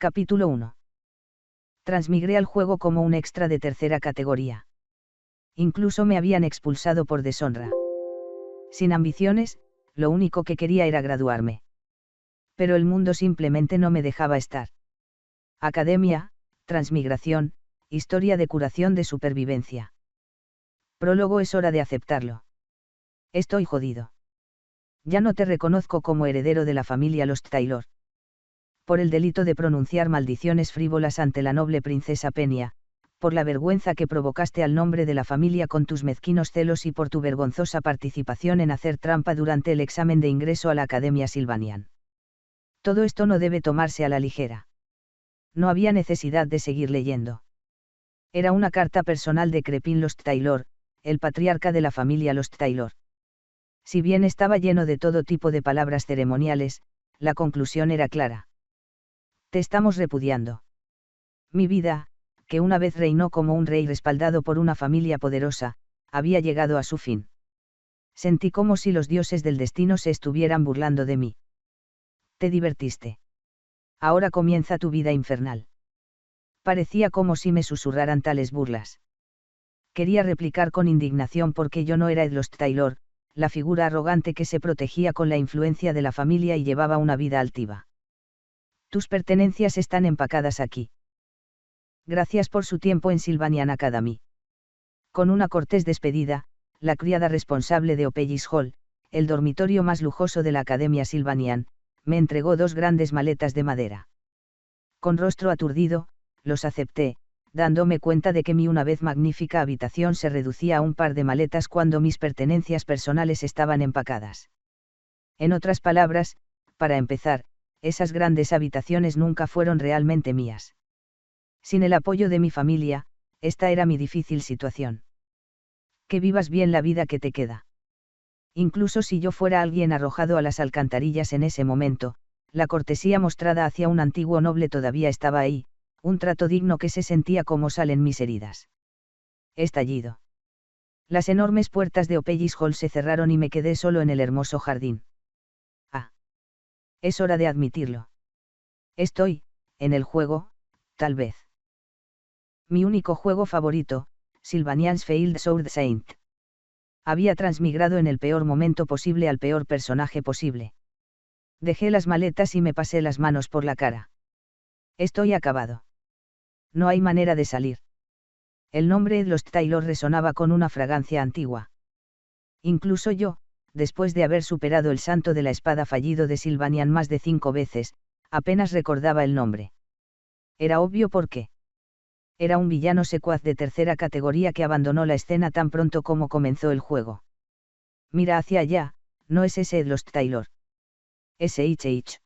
Capítulo 1. Transmigré al juego como un extra de tercera categoría. Incluso me habían expulsado por deshonra. Sin ambiciones, lo único que quería era graduarme. Pero el mundo simplemente no me dejaba estar. Academia, transmigración, historia de curación de supervivencia. Prólogo. Es hora de aceptarlo. Estoy jodido. Ya no te reconozco como heredero de la familia Lost Taylor. Por el delito de pronunciar maldiciones frívolas ante la noble princesa Penia, por la vergüenza que provocaste al nombre de la familia con tus mezquinos celos y por tu vergonzosa participación en hacer trampa durante el examen de ingreso a la Academia Sylvanian. Todo esto no debe tomarse a la ligera. No había necesidad de seguir leyendo. Era una carta personal de Crepin Lost Taylor, el patriarca de la familia Lost Taylor. Si bien estaba lleno de todo tipo de palabras ceremoniales, la conclusión era clara. Te estamos repudiando. Mi vida, que una vez reinó como un rey respaldado por una familia poderosa, había llegado a su fin. Sentí como si los dioses del destino se estuvieran burlando de mí. Te divertiste. Ahora comienza tu vida infernal. Parecía como si me susurraran tales burlas. Quería replicar con indignación porque yo no era Ed Lost Taylor, la figura arrogante que se protegía con la influencia de la familia y llevaba una vida altiva. Tus pertenencias están empacadas aquí. Gracias por su tiempo en Sylvanian Academy. Con una cortés despedida, la criada responsable de Opellis Hall, el dormitorio más lujoso de la Academia Sylvanian, me entregó 2 grandes maletas de madera. Con rostro aturdido, los acepté, dándome cuenta de que mi una vez magnífica habitación se reducía a un par de maletas cuando mis pertenencias personales estaban empacadas. En otras palabras, para empezar, esas grandes habitaciones nunca fueron realmente mías. Sin el apoyo de mi familia, esta era mi difícil situación. Que vivas bien la vida que te queda. Incluso si yo fuera alguien arrojado a las alcantarillas en ese momento, la cortesía mostrada hacia un antiguo noble todavía estaba ahí, un trato digno que se sentía como sal en mis heridas. Estallido. Las enormes puertas de Opellis Hall se cerraron y me quedé solo en el hermoso jardín. Es hora de admitirlo. Estoy, en el juego, tal vez. Mi único juego favorito, Sylvanian's Field Sword Saint. Había transmigrado en el peor momento posible al peor personaje posible. Dejé las maletas y me pasé las manos por la cara. Estoy acabado. No hay manera de salir. El nombre Ed Lost Taylor resonaba con una fragancia antigua. Incluso yo, después de haber superado el santo de la espada fallido de Sylvanian más de 5 veces, apenas recordaba el nombre. Era obvio por qué. Era un villano secuaz de tercera categoría que abandonó la escena tan pronto como comenzó el juego. Mira hacia allá, no es ese Ed Lost Taylor. Es H.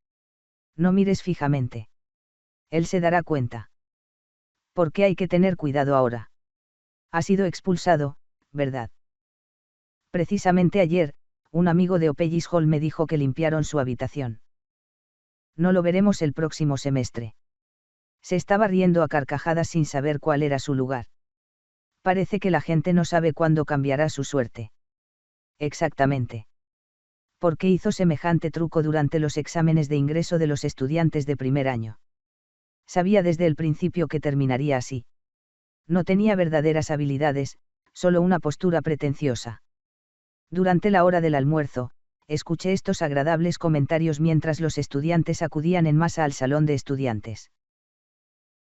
No mires fijamente. Él se dará cuenta. ¿Por qué hay que tener cuidado ahora? Ha sido expulsado, ¿verdad? Precisamente ayer, un amigo de Opellis Hall me dijo que limpiaron su habitación. No lo veremos el próximo semestre. Se estaba riendo a carcajadas sin saber cuál era su lugar. Parece que la gente no sabe cuándo cambiará su suerte. Exactamente. ¿Por qué hizo semejante truco durante los exámenes de ingreso de los estudiantes de primer año? Sabía desde el principio que terminaría así. No tenía verdaderas habilidades, solo una postura pretenciosa. Durante la hora del almuerzo, escuché estos agradables comentarios mientras los estudiantes acudían en masa al salón de estudiantes.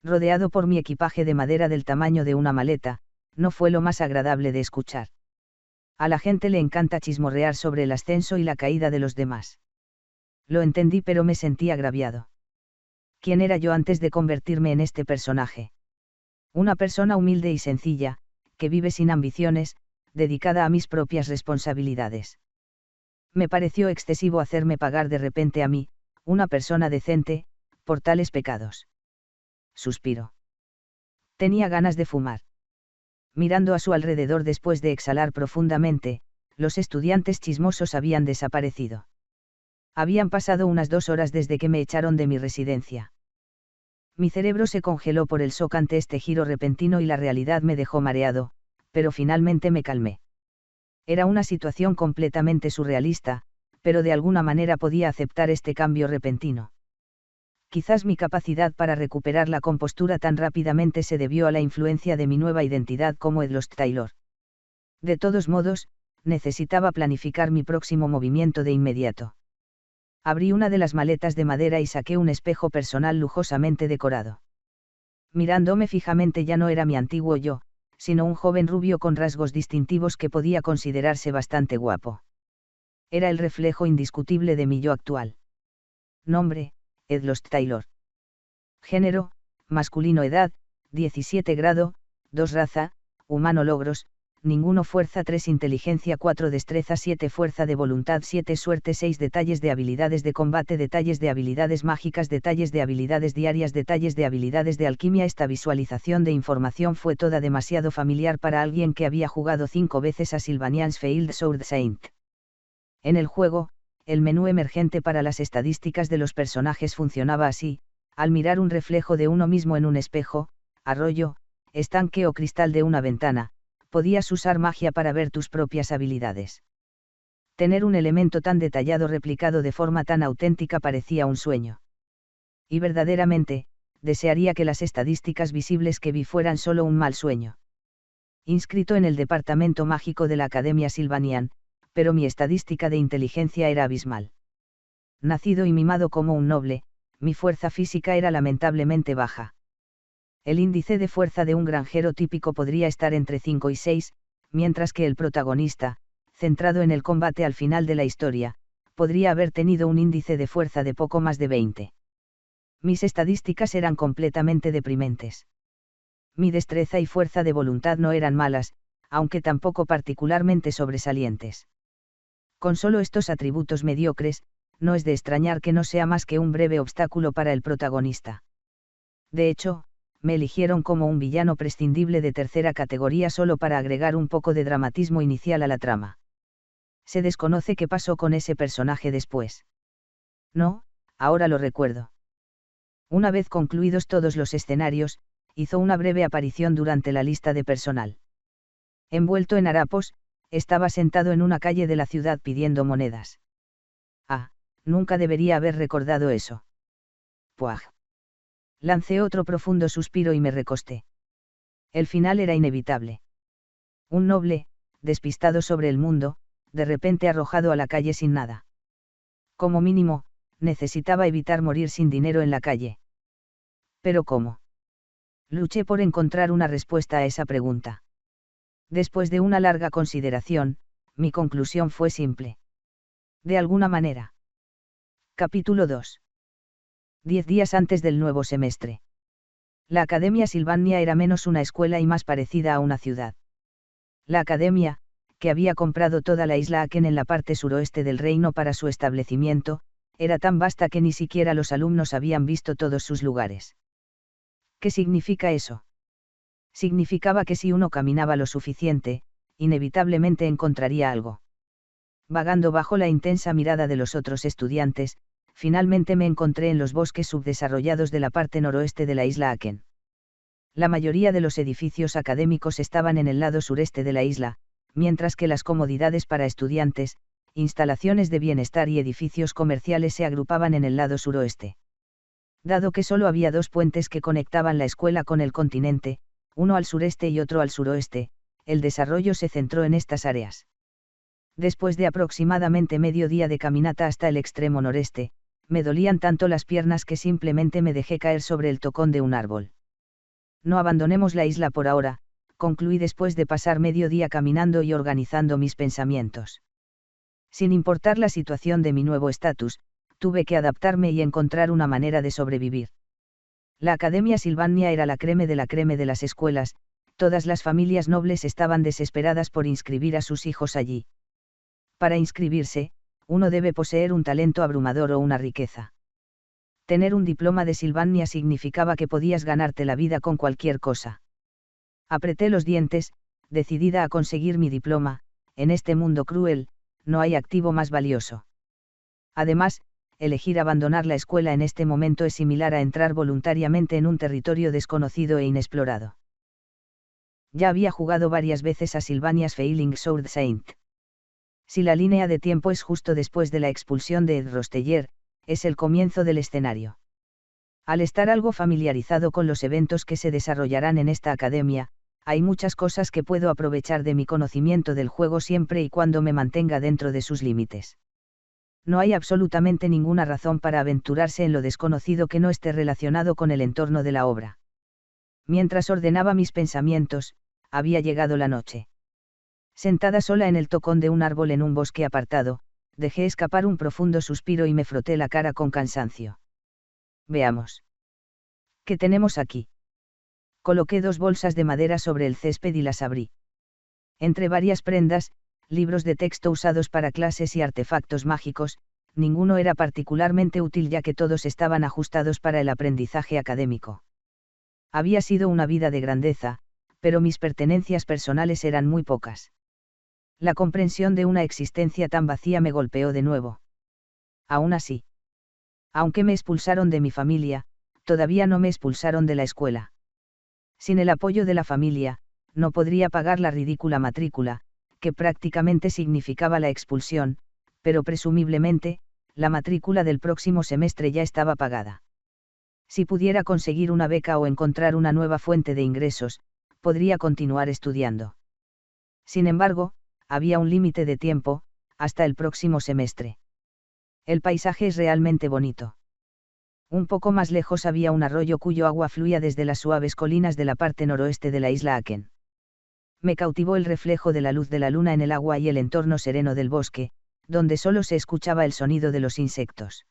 Rodeado por mi equipaje de madera del tamaño de una maleta, no fue lo más agradable de escuchar. A la gente le encanta chismorrear sobre el ascenso y la caída de los demás. Lo entendí, pero me sentí agraviado. ¿Quién era yo antes de convertirme en este personaje? Una persona humilde y sencilla, que vive sin ambiciones, dedicada a mis propias responsabilidades. Me pareció excesivo hacerme pagar de repente a mí, una persona decente, por tales pecados. Suspiro. Tenía ganas de fumar. Mirando a su alrededor después de exhalar profundamente, los estudiantes chismosos habían desaparecido. Habían pasado unas 2 horas desde que me echaron de mi residencia. Mi cerebro se congeló por el shock ante este giro repentino y la realidad me dejó mareado, pero finalmente me calmé. Era una situación completamente surrealista, pero de alguna manera podía aceptar este cambio repentino. Quizás mi capacidad para recuperar la compostura tan rápidamente se debió a la influencia de mi nueva identidad como Ed Lost Taylor. De todos modos, necesitaba planificar mi próximo movimiento de inmediato. Abrí una de las maletas de madera y saqué un espejo personal lujosamente decorado. Mirándome fijamente ya no era mi antiguo yo, sino un joven rubio con rasgos distintivos que podía considerarse bastante guapo. Era el reflejo indiscutible de mi yo actual. Nombre: Ed Lost Taylor. Género: masculino. Edad: 17 grado, 2 raza, humano. Logros: ninguno. Fuerza: 3 inteligencia, 4 destreza, 7 fuerza de voluntad, 7 suerte, 6 detalles de habilidades de combate, detalles de habilidades mágicas, detalles de habilidades diarias, detalles de habilidades de alquimia. Esta visualización de información fue toda demasiado familiar para alguien que había jugado 5 veces a Sylvanian's Field Sword Saint. En el juego, el menú emergente para las estadísticas de los personajes funcionaba así: al mirar un reflejo de uno mismo en un espejo, arroyo, estanque o cristal de una ventana, podías usar magia para ver tus propias habilidades. Tener un elemento tan detallado replicado de forma tan auténtica parecía un sueño. Y verdaderamente, desearía que las estadísticas visibles que vi fueran solo un mal sueño. Inscrito en el departamento mágico de la Academia Sylvanian, pero mi estadística de inteligencia era abismal. Nacido y mimado como un noble, mi fuerza física era lamentablemente baja. El índice de fuerza de un granjero típico podría estar entre 5 y 6, mientras que el protagonista, centrado en el combate al final de la historia, podría haber tenido un índice de fuerza de poco más de 20. Mis estadísticas eran completamente deprimentes. Mi destreza y fuerza de voluntad no eran malas, aunque tampoco particularmente sobresalientes. Con solo estos atributos mediocres, no es de extrañar que no sea más que un breve obstáculo para el protagonista. De hecho, me eligieron como un villano prescindible de tercera categoría solo para agregar un poco de dramatismo inicial a la trama. Se desconoce qué pasó con ese personaje después. No, ahora lo recuerdo. Una vez concluidos todos los escenarios, hizo una breve aparición durante la lista de personal. Envuelto en harapos, estaba sentado en una calle de la ciudad pidiendo monedas. Ah, nunca debería haber recordado eso. Puaj. Lancé otro profundo suspiro y me recosté. El final era inevitable. Un noble, despistado sobre el mundo, de repente arrojado a la calle sin nada. Como mínimo, necesitaba evitar morir sin dinero en la calle. ¿Pero cómo? Luché por encontrar una respuesta a esa pregunta. Después de una larga consideración, mi conclusión fue simple. De alguna manera. Capítulo 2. 10 días antes del nuevo semestre. La Academia Sylvania era menos una escuela y más parecida a una ciudad. La Academia, que había comprado toda la isla Aken en la parte suroeste del reino para su establecimiento, era tan vasta que ni siquiera los alumnos habían visto todos sus lugares. ¿Qué significa eso? Significaba que si uno caminaba lo suficiente, inevitablemente encontraría algo. Vagando bajo la intensa mirada de los otros estudiantes, finalmente me encontré en los bosques subdesarrollados de la parte noroeste de la isla Aken. La mayoría de los edificios académicos estaban en el lado sureste de la isla, mientras que las comodidades para estudiantes, instalaciones de bienestar y edificios comerciales se agrupaban en el lado suroeste. Dado que solo había 2 puentes que conectaban la escuela con el continente, uno al sureste y otro al suroeste, el desarrollo se centró en estas áreas. Después de aproximadamente medio día de caminata hasta el extremo noreste, me dolían tanto las piernas que simplemente me dejé caer sobre el tocón de un árbol. No abandonemos la isla por ahora, concluí después de pasar medio día caminando y organizando mis pensamientos. Sin importar la situación de mi nuevo estatus, tuve que adaptarme y encontrar una manera de sobrevivir. La Academia Sylvania era la creme de las escuelas, todas las familias nobles estaban desesperadas por inscribir a sus hijos allí. Para inscribirse, uno debe poseer un talento abrumador o una riqueza. Tener un diploma de Sylvania significaba que podías ganarte la vida con cualquier cosa. Apreté los dientes, decidida a conseguir mi diploma. En este mundo cruel, no hay activo más valioso. Además, elegir abandonar la escuela en este momento es similar a entrar voluntariamente en un territorio desconocido e inexplorado. Ya había jugado varias veces a Sylvania's Failing Sword Saint. Si la línea de tiempo es justo después de la expulsión de Ed Rosteller, es el comienzo del escenario. Al estar algo familiarizado con los eventos que se desarrollarán en esta academia, hay muchas cosas que puedo aprovechar de mi conocimiento del juego siempre y cuando me mantenga dentro de sus límites. No hay absolutamente ninguna razón para aventurarse en lo desconocido que no esté relacionado con el entorno de la obra. Mientras ordenaba mis pensamientos, había llegado la noche. Sentada sola en el tocón de un árbol en un bosque apartado, dejé escapar un profundo suspiro y me froté la cara con cansancio. Veamos. ¿Qué tenemos aquí? Coloqué 2 bolsas de madera sobre el césped y las abrí. Entre varias prendas, libros de texto usados para clases y artefactos mágicos, ninguno era particularmente útil ya que todos estaban ajustados para el aprendizaje académico. Había sido una vida de grandeza, pero mis pertenencias personales eran muy pocas. La comprensión de una existencia tan vacía me golpeó de nuevo. Aún así, aunque me expulsaron de mi familia, todavía no me expulsaron de la escuela. Sin el apoyo de la familia, no podría pagar la ridícula matrícula, que prácticamente significaba la expulsión, pero presumiblemente, la matrícula del próximo semestre ya estaba pagada. Si pudiera conseguir una beca o encontrar una nueva fuente de ingresos, podría continuar estudiando. Sin embargo, había un límite de tiempo, hasta el próximo semestre. El paisaje es realmente bonito. Un poco más lejos había un arroyo cuyo agua fluía desde las suaves colinas de la parte noroeste de la isla Aken. Me cautivó el reflejo de la luz de la luna en el agua y el entorno sereno del bosque, donde solo se escuchaba el sonido de los insectos.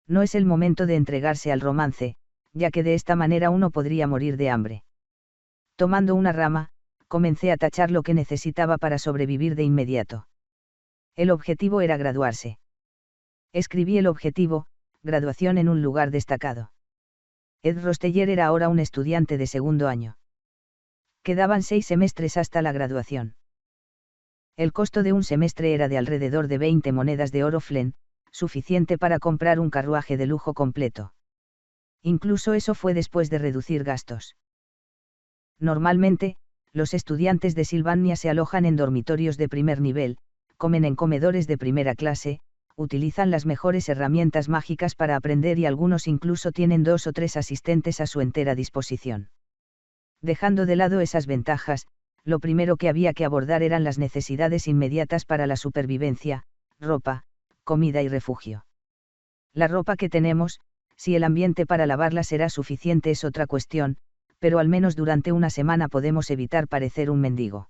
No es el momento de entregarse al romance, ya que de esta manera uno podría morir de hambre. Tomando una rama, comencé a tachar lo que necesitaba para sobrevivir de inmediato. El objetivo era graduarse. Escribí el objetivo: graduación en un lugar destacado. Ed Rosteller era ahora un estudiante de segundo año. Quedaban 6 semestres hasta la graduación. El costo de un semestre era de alrededor de 20 monedas de oro Flen, suficiente para comprar un carruaje de lujo completo. Incluso eso fue después de reducir gastos. Normalmente, los estudiantes de Sylvania se alojan en dormitorios de primer nivel, comen en comedores de primera clase, utilizan las mejores herramientas mágicas para aprender y algunos incluso tienen 2 o 3 asistentes a su entera disposición. Dejando de lado esas ventajas, lo primero que había que abordar eran las necesidades inmediatas para la supervivencia: ropa, comida y refugio. La ropa que tenemos, si el ambiente para lavarla será suficiente es otra cuestión, pero al menos durante una semana podemos evitar parecer un mendigo.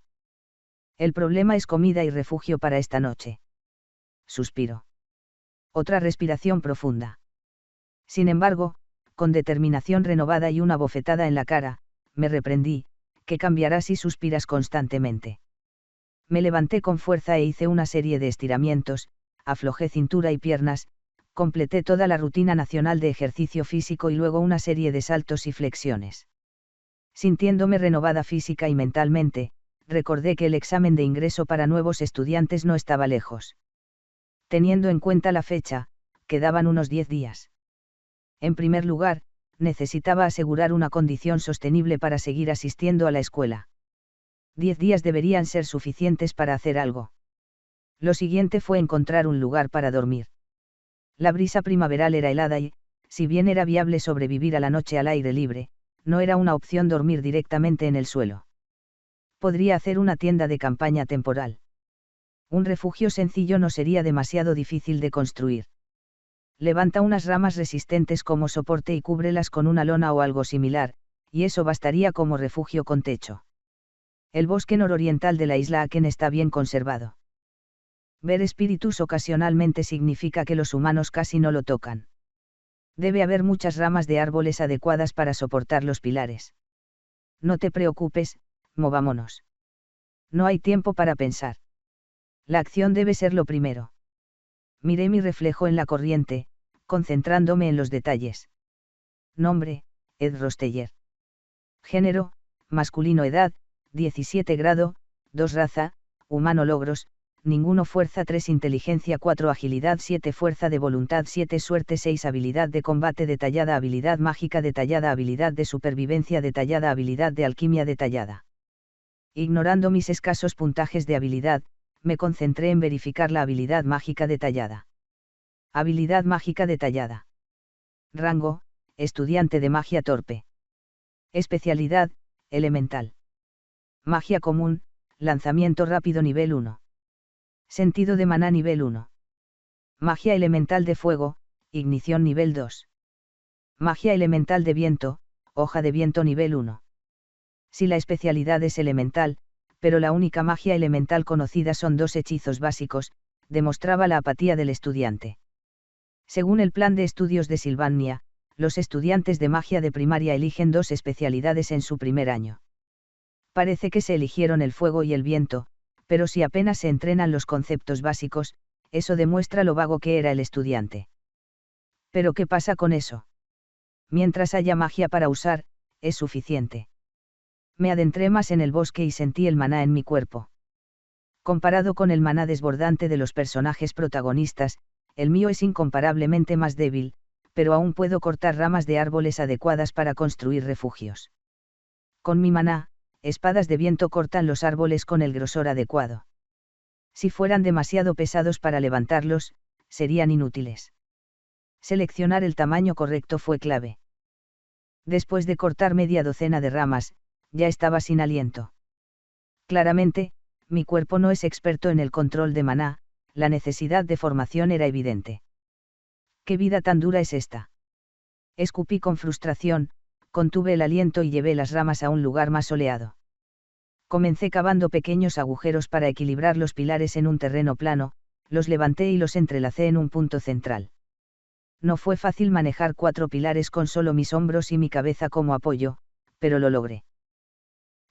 El problema es comida y refugio para esta noche. Suspiro. Otra respiración profunda. Sin embargo, con determinación renovada y una bofetada en la cara, me reprendí: ¿qué cambiará si suspiras constantemente? Me levanté con fuerza e hice una serie de estiramientos, aflojé cintura y piernas, completé toda la rutina nacional de ejercicio físico y luego una serie de saltos y flexiones. Sintiéndome renovada física y mentalmente, recordé que el examen de ingreso para nuevos estudiantes no estaba lejos. Teniendo en cuenta la fecha, quedaban unos 10 días. En primer lugar, necesitaba asegurar una condición sostenible para seguir asistiendo a la escuela. 10 días deberían ser suficientes para hacer algo. Lo siguiente fue encontrar un lugar para dormir. La brisa primaveral era helada y, si bien era viable sobrevivir a la noche al aire libre, no era una opción dormir directamente en el suelo. Podría hacer una tienda de campaña temporal. Un refugio sencillo no sería demasiado difícil de construir. Levanta unas ramas resistentes como soporte y cúbrelas con una lona o algo similar, y eso bastaría como refugio con techo. El bosque nororiental de la isla Aken está bien conservado. Ver espíritus ocasionalmente significa que los humanos casi no lo tocan. Debe haber muchas ramas de árboles adecuadas para soportar los pilares. No te preocupes, movámonos. No hay tiempo para pensar. La acción debe ser lo primero. Miré mi reflejo en la corriente, concentrándome en los detalles. Nombre: Ed Rosteller. Género: masculino. Edad: 17 grado, 2 raza, humano. Logros: ninguno. Fuerza: 3 inteligencia, 4 agilidad, 7 fuerza de voluntad, 7 suerte, 6 habilidad de combate detallada, habilidad mágica detallada, habilidad de supervivencia detallada, habilidad de alquimia detallada. Ignorando mis escasos puntajes de habilidad, me concentré en verificar la habilidad mágica detallada. Habilidad mágica detallada. Rango: estudiante de magia torpe. Especialidad, elemental. Magia común, lanzamiento rápido nivel 1. Sentido de maná nivel 1. Magia elemental de fuego, ignición nivel 2. Magia elemental de viento, hoja de viento nivel 1. Si la especialidad es elemental, pero la única magia elemental conocida son 2 hechizos básicos, demostraba la apatía del estudiante. Según el plan de estudios de Sylvania, los estudiantes de magia de primaria eligen 2 especialidades en su primer año. Parece que se eligieron el fuego y el viento, pero si apenas se entrenan los conceptos básicos, eso demuestra lo vago que era el estudiante. ¿Pero qué pasa con eso? Mientras haya magia para usar, es suficiente. Me adentré más en el bosque y sentí el maná en mi cuerpo. Comparado con el maná desbordante de los personajes protagonistas, el mío es incomparablemente más débil, pero aún puedo cortar ramas de árboles adecuadas para construir refugios. Con mi maná, espadas de viento cortan los árboles con el grosor adecuado. Si fueran demasiado pesados para levantarlos, serían inútiles. Seleccionar el tamaño correcto fue clave. Después de cortar media docena de ramas, ya estaba sin aliento. Claramente, mi cuerpo no es experto en el control de maná, la necesidad de formación era evidente. ¿Qué vida tan dura es esta? Escupí con frustración, contuve el aliento y llevé las ramas a un lugar más soleado. Comencé cavando pequeños agujeros para equilibrar los pilares en un terreno plano, los levanté y los entrelacé en un punto central. No fue fácil manejar 4 pilares con solo mis hombros y mi cabeza como apoyo, pero lo logré.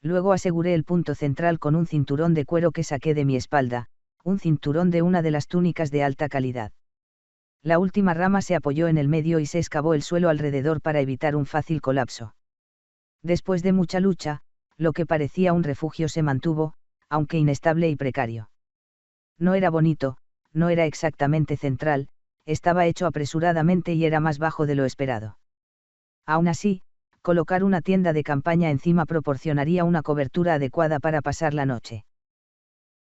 Luego aseguré el punto central con un cinturón de cuero que saqué de mi espalda, un cinturón de una de las túnicas de alta calidad. La última rama se apoyó en el medio y se excavó el suelo alrededor para evitar un fácil colapso. Después de mucha lucha, lo que parecía un refugio se mantuvo, aunque inestable y precario. No era bonito, no era exactamente central, estaba hecho apresuradamente y era más bajo de lo esperado. Aún así, colocar una tienda de campaña encima proporcionaría una cobertura adecuada para pasar la noche.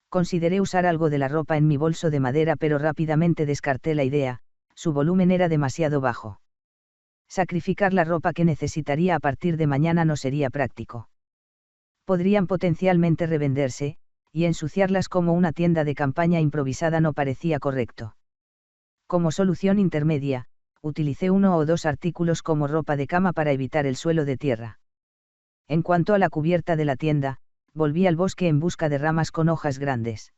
Consideré usar algo de la ropa en mi bolso de madera, pero rápidamente descarté la idea, su volumen era demasiado bajo. Sacrificar la ropa que necesitaría a partir de mañana no sería práctico. Podrían potencialmente revenderse, y ensuciarlas como una tienda de campaña improvisada no parecía correcto. Como solución intermedia, utilicé 1 o 2 artículos como ropa de cama para evitar el suelo de tierra. En cuanto a la cubierta de la tienda, volví al bosque en busca de ramas con hojas grandes.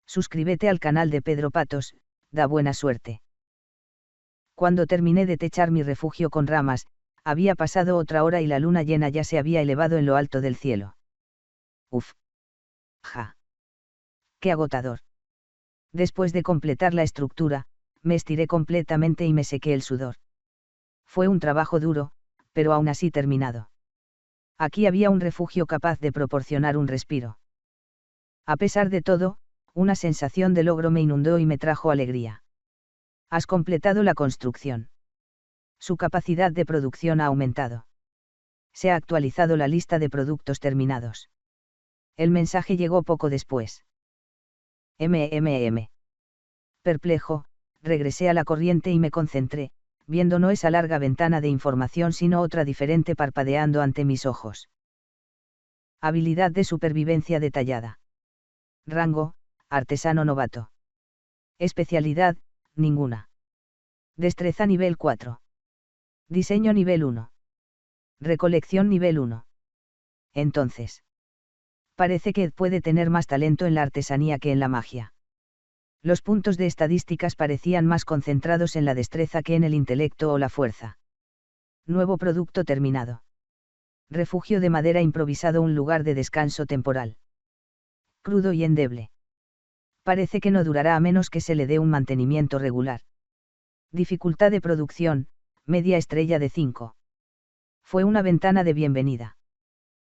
Suscríbete al canal de Pedro Patos, da buena suerte. Cuando terminé de techar mi refugio con ramas, había pasado otra hora y la luna llena ya se había elevado en lo alto del cielo. Uf. Ja. Qué agotador. Después de completar la estructura, me estiré completamente y me sequé el sudor. Fue un trabajo duro, pero aún así terminado. Aquí había un refugio capaz de proporcionar un respiro. A pesar de todo, una sensación de logro me inundó y me trajo alegría. Has completado la construcción. Su capacidad de producción ha aumentado. Se ha actualizado la lista de productos terminados. El mensaje llegó poco después. Perplejo, regresé a la corriente y me concentré, viendo no esa larga ventana de información sino otra diferente parpadeando ante mis ojos. Habilidad de supervivencia detallada. Rango, artesano novato. Especialidad, ninguna. Destreza nivel 4. Diseño nivel 1. Recolección nivel 1. Entonces. Parece que Ed puede tener más talento en la artesanía que en la magia. Los puntos de estadísticas parecían más concentrados en la destreza que en el intelecto o la fuerza. Nuevo producto terminado. Refugio de madera improvisado, un lugar de descanso temporal. Crudo y endeble. Parece que no durará a menos que se le dé un mantenimiento regular. Dificultad de producción, media estrella de 5. Fue una ventana de bienvenida.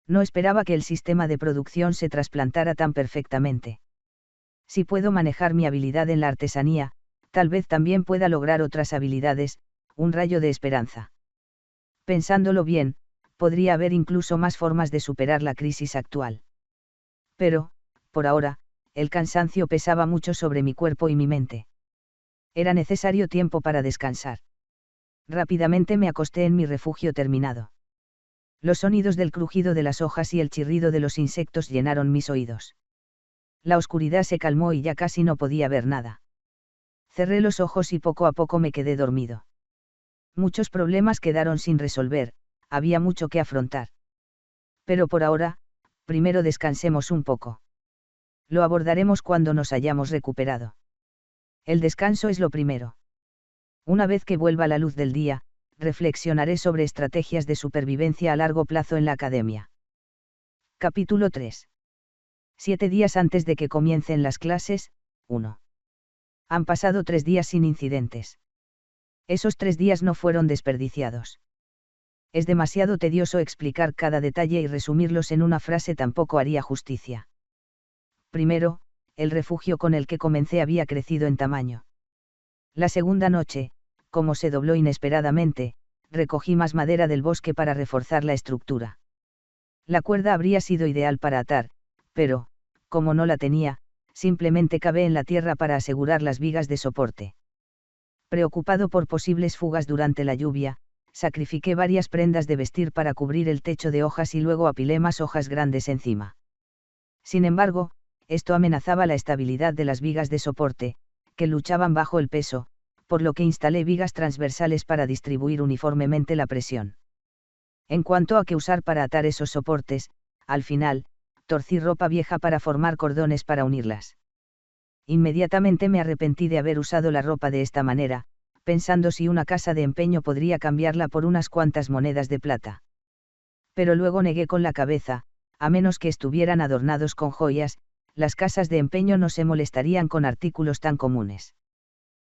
No esperaba que el sistema de producción se trasplantara tan perfectamente. Si puedo manejar mi habilidad en la artesanía, tal vez también pueda lograr otras habilidades, un rayo de esperanza. Pensándolo bien, podría haber incluso más formas de superar la crisis actual. Pero, por ahora, el cansancio pesaba mucho sobre mi cuerpo y mi mente. Era necesario tiempo para descansar. Rápidamente me acosté en mi refugio terminado. Los sonidos del crujido de las hojas y el chirrido de los insectos llenaron mis oídos. La oscuridad se calmó y ya casi no podía ver nada. Cerré los ojos y poco a poco me quedé dormido. Muchos problemas quedaron sin resolver, había mucho que afrontar. Pero por ahora, primero descansemos un poco. Lo abordaremos cuando nos hayamos recuperado. El descanso es lo primero. Una vez que vuelva la luz del día, reflexionaré sobre estrategias de supervivencia a largo plazo en la academia. Capítulo 3. 7 días antes de que comiencen las clases, 1. Han pasado 3 días sin incidentes. Esos 3 días no fueron desperdiciados. Es demasiado tedioso explicar cada detalle y resumirlos en una frase, tampoco haría justicia. Primero, el refugio con el que comencé había crecido en tamaño. La segunda noche, como se dobló inesperadamente, recogí más madera del bosque para reforzar la estructura. La cuerda habría sido ideal para atar, pero, como no la tenía, simplemente cavé en la tierra para asegurar las vigas de soporte. Preocupado por posibles fugas durante la lluvia, sacrifiqué varias prendas de vestir para cubrir el techo de hojas y luego apilé más hojas grandes encima. Sin embargo, esto amenazaba la estabilidad de las vigas de soporte, que luchaban bajo el peso, por lo que instalé vigas transversales para distribuir uniformemente la presión. En cuanto a qué usar para atar esos soportes, al final, torcí ropa vieja para formar cordones para unirlas. Inmediatamente me arrepentí de haber usado la ropa de esta manera, pensando si una casa de empeño podría cambiarla por unas cuantas monedas de plata. Pero luego negué con la cabeza, a menos que estuvieran adornados con joyas, las casas de empeño no se molestarían con artículos tan comunes.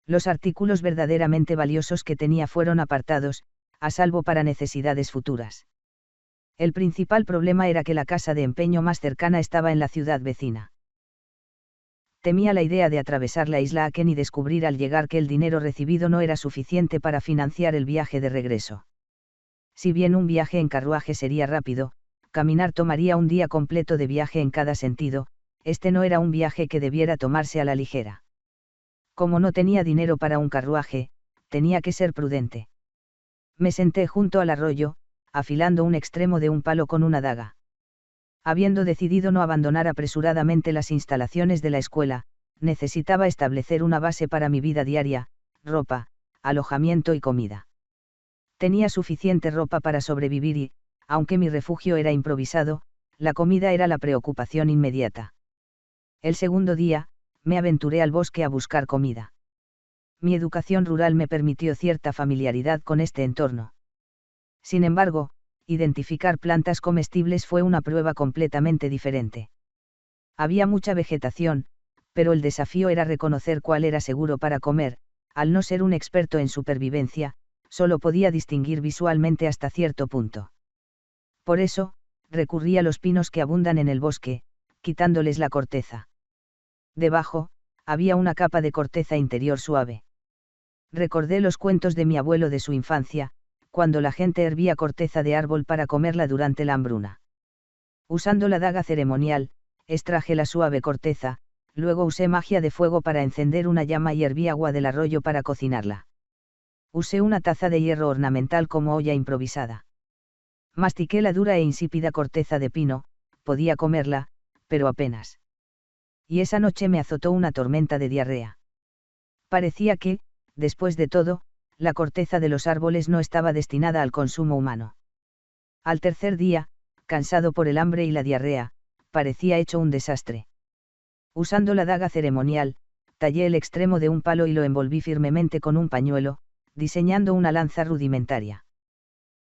Los artículos verdaderamente valiosos que tenía fueron apartados, a salvo para necesidades futuras. El principal problema era que la casa de empeño más cercana estaba en la ciudad vecina. Temía la idea de atravesar la isla Aken y descubrir al llegar que el dinero recibido no era suficiente para financiar el viaje de regreso. Si bien un viaje en carruaje sería rápido, caminar tomaría un día completo de viaje en cada sentido, este no era un viaje que debiera tomarse a la ligera. Como no tenía dinero para un carruaje, tenía que ser prudente. Me senté junto al arroyo, afilando un extremo de un palo con una daga. Habiendo decidido no abandonar apresuradamente las instalaciones de la escuela, necesitaba establecer una base para mi vida diaria, ropa, alojamiento y comida. Tenía suficiente ropa para sobrevivir y, aunque mi refugio era improvisado, la comida era la preocupación inmediata. El segundo día, me aventuré al bosque a buscar comida. Mi educación rural me permitió cierta familiaridad con este entorno. Sin embargo, identificar plantas comestibles fue una prueba completamente diferente. Había mucha vegetación, pero el desafío era reconocer cuál era seguro para comer. Al no ser un experto en supervivencia, solo podía distinguir visualmente hasta cierto punto. Por eso, recurrí a los pinos que abundan en el bosque, quitándoles la corteza. Debajo, había una capa de corteza interior suave. Recordé los cuentos de mi abuelo de su infancia, cuando la gente hervía corteza de árbol para comerla durante la hambruna. Usando la daga ceremonial, extraje la suave corteza, luego usé magia de fuego para encender una llama y herví agua del arroyo para cocinarla. Usé una taza de hierro ornamental como olla improvisada. Mastiqué la dura e insípida corteza de pino, podía comerla, pero apenas. Y esa noche me azotó una tormenta de diarrea. Parecía que, después de todo, la corteza de los árboles no estaba destinada al consumo humano. Al tercer día, cansado por el hambre y la diarrea, parecía hecho un desastre. Usando la daga ceremonial, tallé el extremo de un palo y lo envolví firmemente con un pañuelo, diseñando una lanza rudimentaria.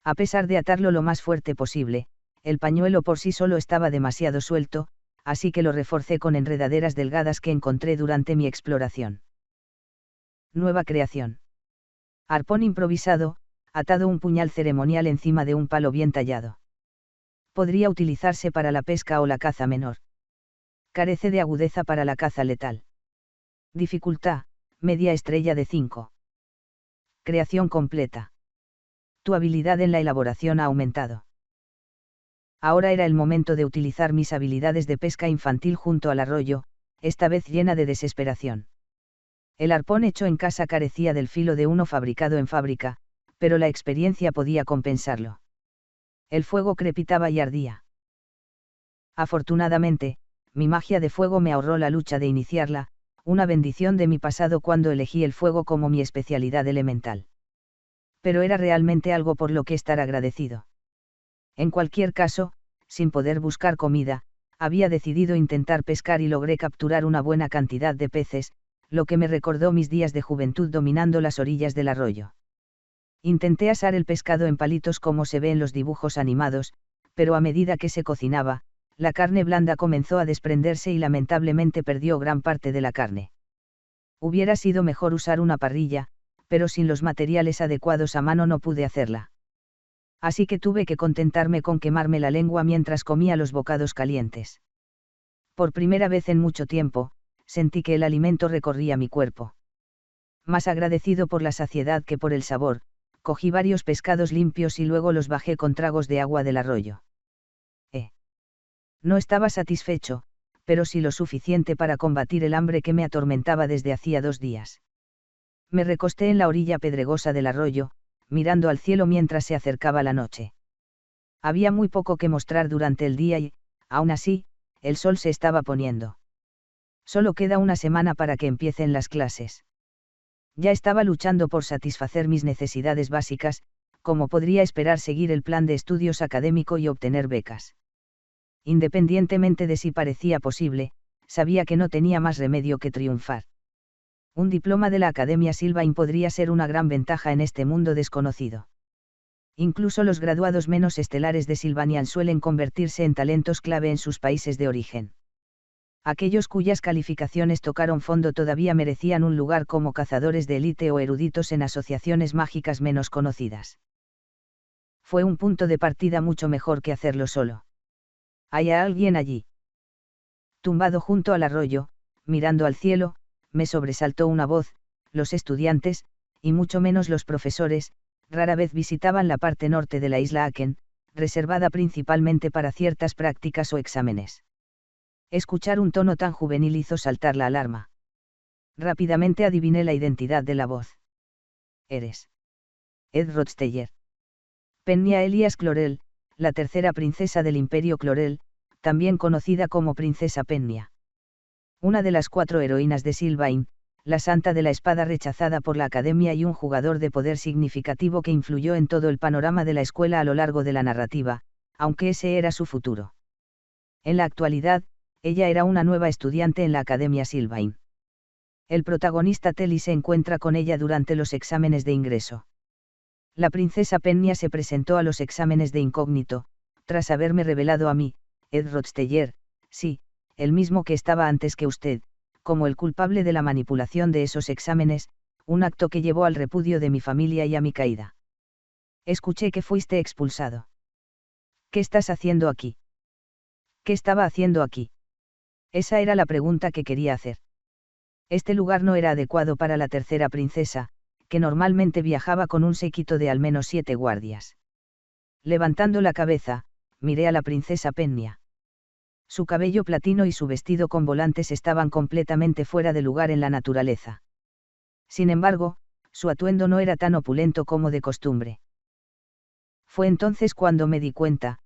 A pesar de atarlo lo más fuerte posible, el pañuelo por sí solo estaba demasiado suelto, así que lo reforcé con enredaderas delgadas que encontré durante mi exploración. Nueva creación. Arpón improvisado, atado un puñal ceremonial encima de un palo bien tallado. Podría utilizarse para la pesca o la caza menor. Carece de agudeza para la caza letal. Dificultad, media estrella de 5. Creación completa. Tu habilidad en la elaboración ha aumentado. Ahora era el momento de utilizar mis habilidades de pesca infantil junto al arroyo, esta vez llena de desesperación. El arpón hecho en casa carecía del filo de uno fabricado en fábrica, pero la experiencia podía compensarlo. El fuego crepitaba y ardía. Afortunadamente, mi magia de fuego me ahorró la lucha de iniciarla, una bendición de mi pasado cuando elegí el fuego como mi especialidad elemental. Pero era realmente algo por lo que estar agradecido. En cualquier caso, sin poder buscar comida, había decidido intentar pescar y logré capturar una buena cantidad de peces, lo que me recordó mis días de juventud dominando las orillas del arroyo. Intenté asar el pescado en palitos como se ve en los dibujos animados, pero a medida que se cocinaba, la carne blanda comenzó a desprenderse y lamentablemente perdió gran parte de la carne. Hubiera sido mejor usar una parrilla, pero sin los materiales adecuados a mano no pude hacerla. Así que tuve que contentarme con quemarme la lengua mientras comía los bocados calientes. Por primera vez en mucho tiempo, sentí que el alimento recorría mi cuerpo. Más agradecido por la saciedad que por el sabor, cogí varios pescados limpios y luego los bajé con tragos de agua del arroyo. No estaba satisfecho, pero sí lo suficiente para combatir el hambre que me atormentaba desde hacía 2 días. Me recosté en la orilla pedregosa del arroyo, mirando al cielo mientras se acercaba la noche. Había muy poco que mostrar durante el día y, aún así, el sol se estaba poniendo. Solo queda una semana para que empiecen las clases. Ya estaba luchando por satisfacer mis necesidades básicas, como podría esperar seguir el plan de estudios académico y obtener becas. Independientemente de si parecía posible, sabía que no tenía más remedio que triunfar. Un diploma de la Academia Sylvain podría ser una gran ventaja en este mundo desconocido. Incluso los graduados menos estelares de Sylvanian suelen convertirse en talentos clave en sus países de origen. Aquellos cuyas calificaciones tocaron fondo todavía merecían un lugar como cazadores de élite o eruditos en asociaciones mágicas menos conocidas. Fue un punto de partida mucho mejor que hacerlo solo. ¿Hay alguien allí? Tumbado junto al arroyo, mirando al cielo, me sobresaltó una voz. Los estudiantes, y mucho menos los profesores, rara vez visitaban la parte norte de la isla Aken, reservada principalmente para ciertas prácticas o exámenes. Escuchar un tono tan juvenil hizo saltar la alarma. Rápidamente adiviné la identidad de la voz. Eres Ed Rodsteyer. Pennia Elias Clorel, la tercera princesa del Imperio Clorel, también conocida como Princesa Pennia. Una de las 4 heroínas de Sylvain, la Santa de la Espada rechazada por la Academia y un jugador de poder significativo que influyó en todo el panorama de la escuela a lo largo de la narrativa, aunque ese era su futuro. En la actualidad, ella era una nueva estudiante en la Academia Sylvain. El protagonista Telly se encuentra con ella durante los exámenes de ingreso. La princesa Pennia se presentó a los exámenes de incógnito, tras haberme revelado a mí, Ed Rodsteyer, sí, el mismo que estaba antes que usted, como el culpable de la manipulación de esos exámenes, un acto que llevó al repudio de mi familia y a mi caída. Escuché que fuiste expulsado. ¿Qué estás haciendo aquí? ¿Qué estaba haciendo aquí? Esa era la pregunta que quería hacer. Este lugar no era adecuado para la tercera princesa, que normalmente viajaba con un séquito de al menos 7 guardias. Levantando la cabeza, miré a la princesa Pennia. Su cabello platino y su vestido con volantes estaban completamente fuera de lugar en la naturaleza. Sin embargo, su atuendo no era tan opulento como de costumbre. Fue entonces cuando me di cuenta,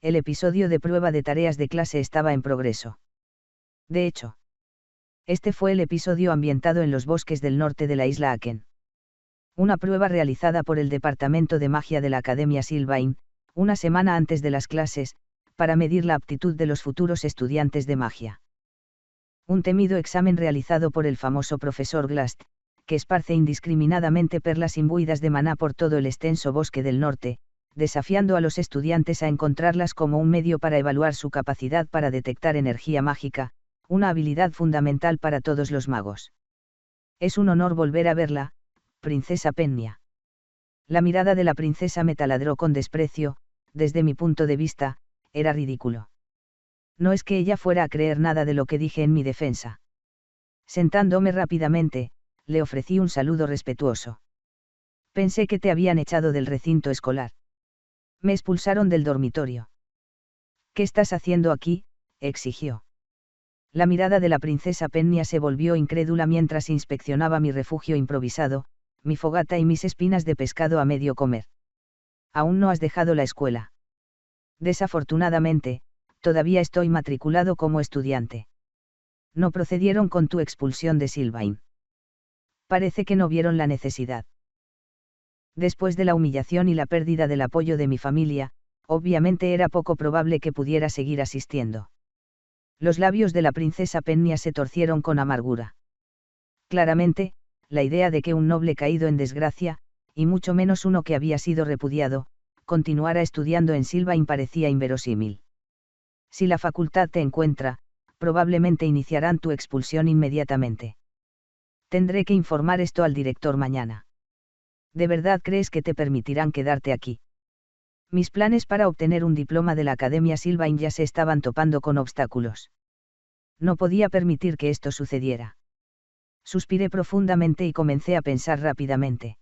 el episodio de prueba de tareas de clase estaba en progreso. De hecho, este fue el episodio ambientado en los bosques del norte de la isla Aken. Una prueba realizada por el Departamento de Magia de la Academia Sylvain, una semana antes de las clases, para medir la aptitud de los futuros estudiantes de magia. Un temido examen realizado por el famoso profesor Glast, que esparce indiscriminadamente perlas imbuidas de maná por todo el extenso bosque del norte, desafiando a los estudiantes a encontrarlas como un medio para evaluar su capacidad para detectar energía mágica, una habilidad fundamental para todos los magos. Es un honor volver a verla, princesa Pennia. La mirada de la princesa me taladró con desprecio, desde mi punto de vista, era ridículo. No es que ella fuera a creer nada de lo que dije en mi defensa. Sentándome rápidamente, le ofrecí un saludo respetuoso. Pensé que te habían echado del recinto escolar. Me expulsaron del dormitorio. ¿Qué estás haciendo aquí?, exigió. La mirada de la princesa Pennia se volvió incrédula mientras inspeccionaba mi refugio improvisado, mi fogata y mis espinas de pescado a medio comer. Aún no has dejado la escuela. Desafortunadamente, todavía estoy matriculado como estudiante. No procedieron con tu expulsión de Sylvain. Parece que no vieron la necesidad. Después de la humillación y la pérdida del apoyo de mi familia, obviamente era poco probable que pudiera seguir asistiendo. Los labios de la princesa Pennia se torcieron con amargura. Claramente, la idea de que un noble caído en desgracia, y mucho menos uno que había sido repudiado, continuara estudiando en Sylvain parecía inverosímil. Si la facultad te encuentra, probablemente iniciarán tu expulsión inmediatamente. Tendré que informar esto al director mañana. ¿De verdad crees que te permitirán quedarte aquí? Mis planes para obtener un diploma de la Academia Sylvain ya se estaban topando con obstáculos. No podía permitir que esto sucediera. Suspiré profundamente y comencé a pensar rápidamente.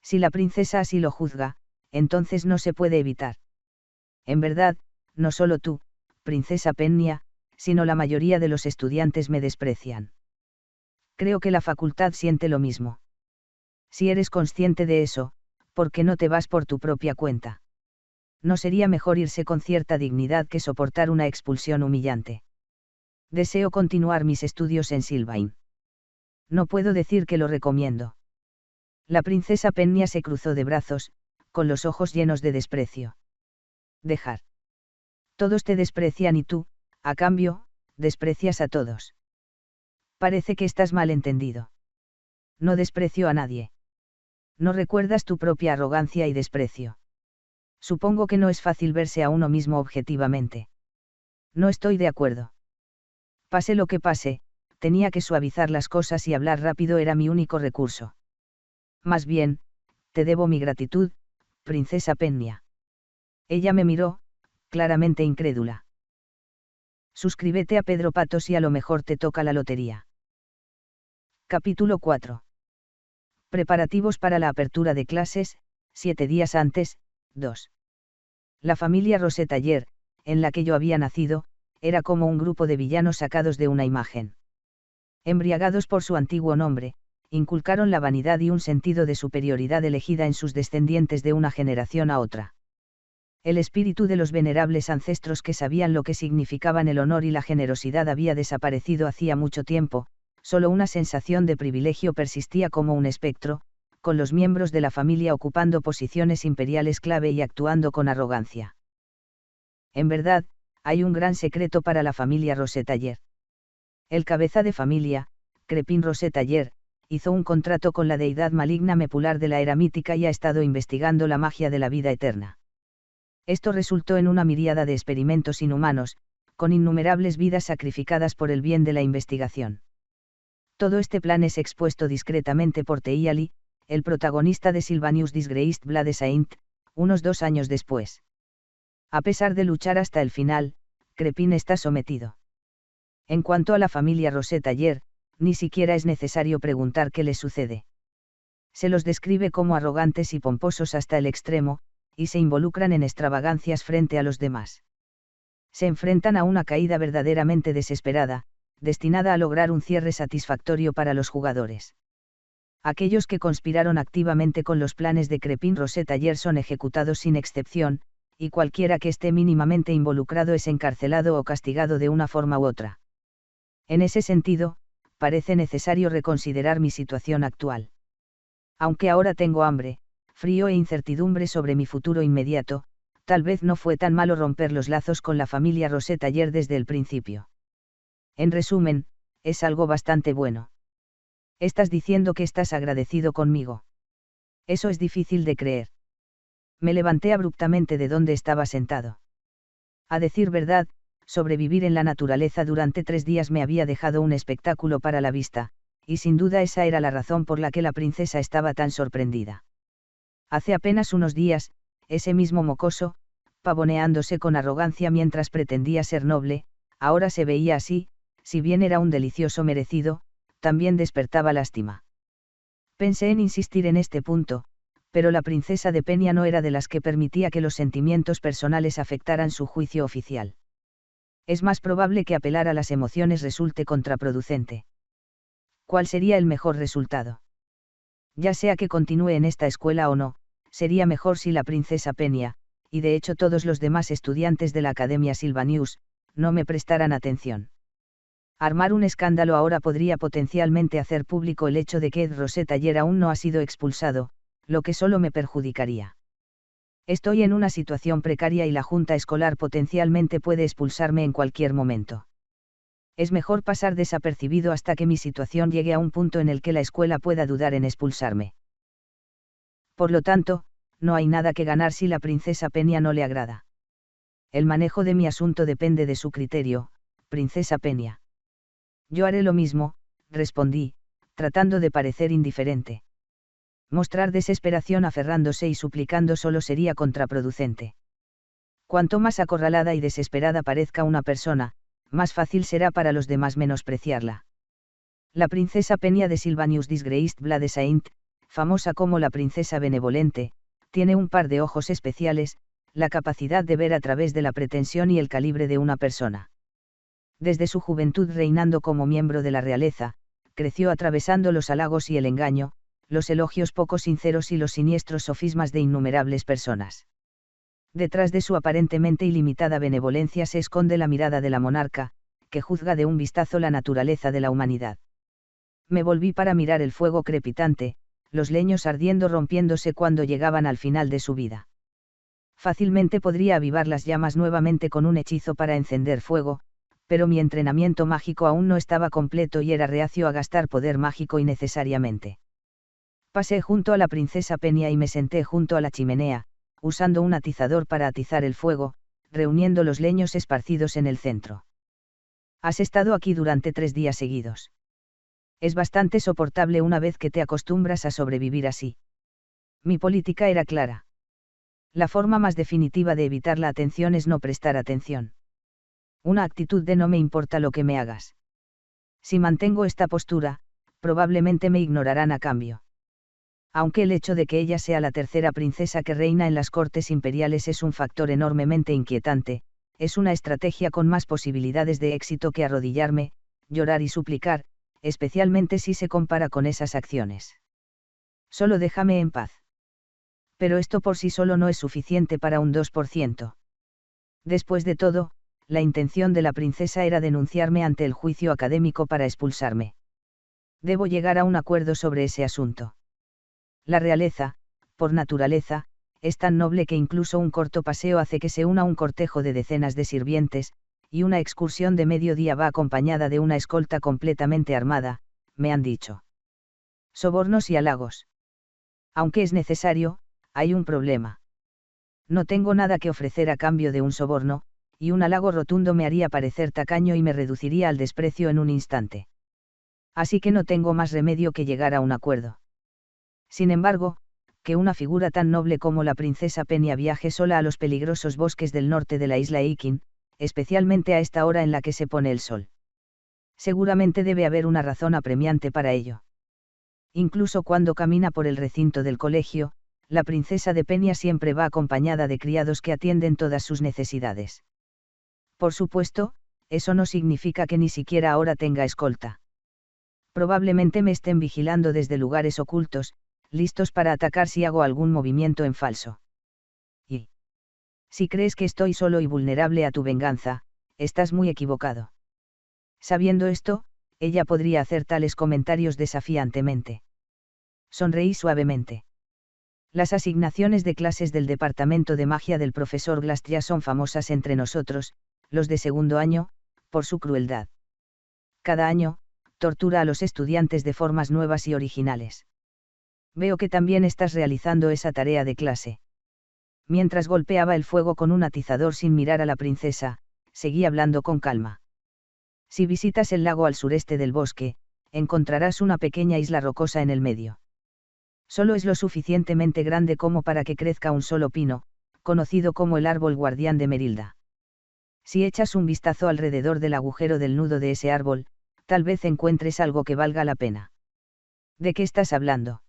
Si la princesa así lo juzga, entonces no se puede evitar. En verdad, no solo tú, princesa Pennia, sino la mayoría de los estudiantes me desprecian. Creo que la facultad siente lo mismo. Si eres consciente de eso, ¿por qué no te vas por tu propia cuenta? ¿No sería mejor irse con cierta dignidad que soportar una expulsión humillante? Deseo continuar mis estudios en Sylvain. No puedo decir que lo recomiendo. La princesa Pennia se cruzó de brazos, con los ojos llenos de desprecio. Dejar. Todos te desprecian y tú, a cambio, desprecias a todos. Parece que estás mal entendido. No desprecio a nadie. No recuerdas tu propia arrogancia y desprecio. Supongo que no es fácil verse a uno mismo objetivamente. No estoy de acuerdo. Pase lo que pase, tenía que suavizar las cosas y hablar rápido era mi único recurso. Más bien, te debo mi gratitud, princesa Pennia. Ella me miró, claramente incrédula. Suscríbete a Pedro Patos y a lo mejor te toca la lotería. Capítulo 4. Preparativos para la apertura de clases, 7 días antes, 2. La familia Rosetaller, en la que yo había nacido, era como un grupo de villanos sacados de una imagen. Embriagados por su antiguo nombre, inculcaron la vanidad y un sentido de superioridad elegida en sus descendientes de una generación a otra. El espíritu de los venerables ancestros que sabían lo que significaban el honor y la generosidad había desaparecido hacía mucho tiempo, solo una sensación de privilegio persistía como un espectro, con los miembros de la familia ocupando posiciones imperiales clave y actuando con arrogancia. En verdad, hay un gran secreto para la familia Rosetaller. El cabeza de familia, Crepin Rosetaller, hizo un contrato con la deidad maligna Mepular de la era mítica y ha estado investigando la magia de la vida eterna. Esto resultó en una miríada de experimentos inhumanos, con innumerables vidas sacrificadas por el bien de la investigación. Todo este plan es expuesto discretamente por Teiali, el protagonista de Sylvanius Disgraced Blood Saint, unos 2 años después. A pesar de luchar hasta el final, Crepin está sometido. En cuanto a la familia Rosetaller, ni siquiera es necesario preguntar qué les sucede. Se los describe como arrogantes y pomposos hasta el extremo, y se involucran en extravagancias frente a los demás. Se enfrentan a una caída verdaderamente desesperada, destinada a lograr un cierre satisfactorio para los jugadores. Aquellos que conspiraron activamente con los planes de Crepin Rosetaller son ejecutados sin excepción, y cualquiera que esté mínimamente involucrado es encarcelado o castigado de una forma u otra. En ese sentido, parece necesario reconsiderar mi situación actual. Aunque ahora tengo hambre, frío e incertidumbre sobre mi futuro inmediato, tal vez no fue tan malo romper los lazos con la familia Rosetaller desde el principio. En resumen, es algo bastante bueno. Estás diciendo que estás agradecido conmigo. Eso es difícil de creer. Me levanté abruptamente de donde estaba sentado. A decir verdad, sobrevivir en la naturaleza durante 3 días me había dejado un espectáculo para la vista, y sin duda esa era la razón por la que la princesa estaba tan sorprendida. Hace apenas unos días, ese mismo mocoso, pavoneándose con arrogancia mientras pretendía ser noble, ahora se veía así, si bien era un delicioso merecido, también despertaba lástima. Pensé en insistir en este punto, pero la princesa de Pennia no era de las que permitía que los sentimientos personales afectaran su juicio oficial. Es más probable que apelar a las emociones resulte contraproducente. ¿Cuál sería el mejor resultado? Ya sea que continúe en esta escuela o no, sería mejor si la princesa Penny, y de hecho todos los demás estudiantes de la Academia Sylvanus, no me prestaran atención. Armar un escándalo ahora podría potencialmente hacer público el hecho de que Ed Rosette ayer aún no ha sido expulsado, lo que solo me perjudicaría. Estoy en una situación precaria y la junta escolar potencialmente puede expulsarme en cualquier momento. Es mejor pasar desapercibido hasta que mi situación llegue a un punto en el que la escuela pueda dudar en expulsarme. Por lo tanto, no hay nada que ganar si la princesa Penny no le agrada. El manejo de mi asunto depende de su criterio, princesa Penny. Yo haré lo mismo, respondí, tratando de parecer indiferente. Mostrar desesperación aferrándose y suplicando solo sería contraproducente. Cuanto más acorralada y desesperada parezca una persona, más fácil será para los demás menospreciarla. La princesa Penny de Sylvanus Disgraced Blade Saint, famosa como la princesa benevolente, tiene un par de ojos especiales, la capacidad de ver a través de la pretensión y el calibre de una persona. Desde su juventud reinando como miembro de la realeza, creció atravesando los halagos y el engaño, los elogios poco sinceros y los siniestros sofismas de innumerables personas. Detrás de su aparentemente ilimitada benevolencia se esconde la mirada de la monarca, que juzga de un vistazo la naturaleza de la humanidad. Me volví para mirar el fuego crepitante, los leños ardiendo rompiéndose cuando llegaban al final de su vida. Fácilmente podría avivar las llamas nuevamente con un hechizo para encender fuego, pero mi entrenamiento mágico aún no estaba completo y era reacio a gastar poder mágico innecesariamente. Pasé junto a la princesa Penny y me senté junto a la chimenea, usando un atizador para atizar el fuego, reuniendo los leños esparcidos en el centro. Has estado aquí durante 3 días seguidos. Es bastante soportable una vez que te acostumbras a sobrevivir así. Mi política era clara. La forma más definitiva de evitar la atención es no prestar atención. Una actitud de no me importa lo que me hagas. Si mantengo esta postura, probablemente me ignorarán a cambio. Aunque el hecho de que ella sea la tercera princesa que reina en las cortes imperiales es un factor enormemente inquietante, es una estrategia con más posibilidades de éxito que arrodillarme, llorar y suplicar, especialmente si se compara con esas acciones. Solo déjame en paz. Pero esto por sí solo no es suficiente para un 2%. Después de todo, la intención de la princesa era denunciarme ante el juicio académico para expulsarme. Debo llegar a un acuerdo sobre ese asunto. La realeza, por naturaleza, es tan noble que incluso un corto paseo hace que se una un cortejo de decenas de sirvientes, y una excursión de mediodía va acompañada de una escolta completamente armada, me han dicho. Sobornos y halagos. Aunque es necesario, hay un problema. No tengo nada que ofrecer a cambio de un soborno, y un halago rotundo me haría parecer tacaño y me reduciría al desprecio en un instante. Así que no tengo más remedio que llegar a un acuerdo. Sin embargo, que una figura tan noble como la princesa Penny viaje sola a los peligrosos bosques del norte de la isla Eikin, especialmente a esta hora en la que se pone el sol. Seguramente debe haber una razón apremiante para ello. Incluso cuando camina por el recinto del colegio, la princesa de Penny siempre va acompañada de criados que atienden todas sus necesidades. Por supuesto, eso no significa que ni siquiera ahora tenga escolta. Probablemente me estén vigilando desde lugares ocultos, listos para atacar si hago algún movimiento en falso. Y si crees que estoy solo y vulnerable a tu venganza, estás muy equivocado. Sabiendo esto, ella podría hacer tales comentarios desafiantemente. Sonreí suavemente. Las asignaciones de clases del departamento de magia del profesor Glastrias son famosas entre nosotros, los de segundo año, por su crueldad. Cada año, tortura a los estudiantes de formas nuevas y originales. Veo que también estás realizando esa tarea de clase. Mientras golpeaba el fuego con un atizador sin mirar a la princesa, seguí hablando con calma. Si visitas el lago al sureste del bosque, encontrarás una pequeña isla rocosa en el medio. Solo es lo suficientemente grande como para que crezca un solo pino, conocido como el árbol guardián de Merilda. Si echas un vistazo alrededor del agujero del nudo de ese árbol, tal vez encuentres algo que valga la pena. ¿De qué estás hablando?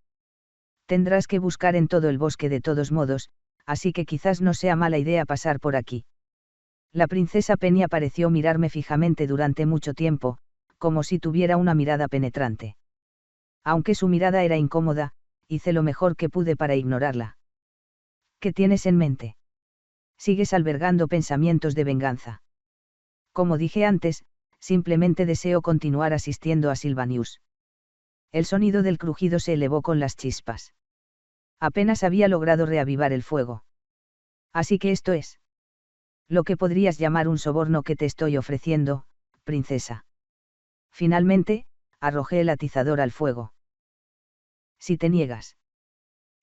Tendrás que buscar en todo el bosque de todos modos, así que quizás no sea mala idea pasar por aquí. La princesa Penny pareció mirarme fijamente durante mucho tiempo, como si tuviera una mirada penetrante. Aunque su mirada era incómoda, hice lo mejor que pude para ignorarla. ¿Qué tienes en mente? Sigues albergando pensamientos de venganza. Como dije antes, simplemente deseo continuar asistiendo a Sylvanus. El sonido del crujido se elevó con las chispas. Apenas había logrado reavivar el fuego. Así que esto es lo que podrías llamar un soborno que te estoy ofreciendo, princesa. Finalmente, arrojé el atizador al fuego. Si te niegas,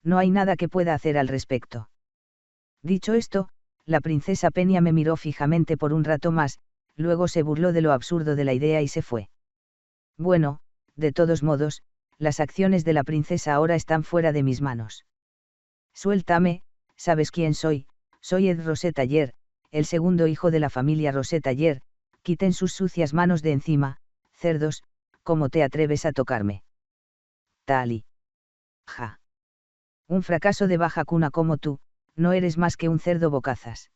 no hay nada que pueda hacer al respecto. Dicho esto, la princesa Peña me miró fijamente por un rato más, luego se burló de lo absurdo de la idea y se fue. Bueno, de todos modos, las acciones de la princesa ahora están fuera de mis manos. Suéltame, ¿sabes quién soy? Soy Ed Rosetaller, el segundo hijo de la familia Rosetaller. Quiten sus sucias manos de encima, cerdos, ¿cómo te atreves a tocarme? Tali. Ja. Un fracaso de baja cuna como tú, no eres más que un cerdo bocazas.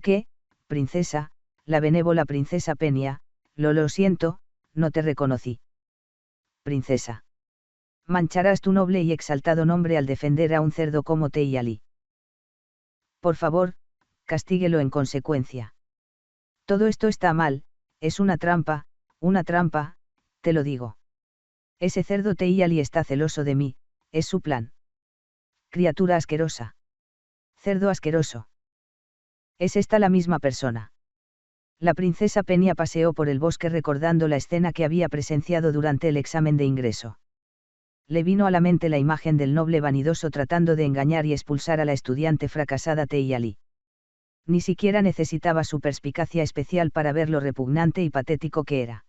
¿Qué, princesa? La benévola princesa Peña, lo siento, no te reconocí. Princesa. Mancharás tu noble y exaltado nombre al defender a un cerdo como Teiali. Por favor, castíguelo en consecuencia. Todo esto está mal, es una trampa, te lo digo. Ese cerdo Teiali está celoso de mí, es su plan. Criatura asquerosa. Cerdo asqueroso. ¿Es esta la misma persona? La princesa Peña paseó por el bosque recordando la escena que había presenciado durante el examen de ingreso. Le vino a la mente la imagen del noble vanidoso tratando de engañar y expulsar a la estudiante fracasada Teiali. Ni siquiera necesitaba su perspicacia especial para ver lo repugnante y patético que era.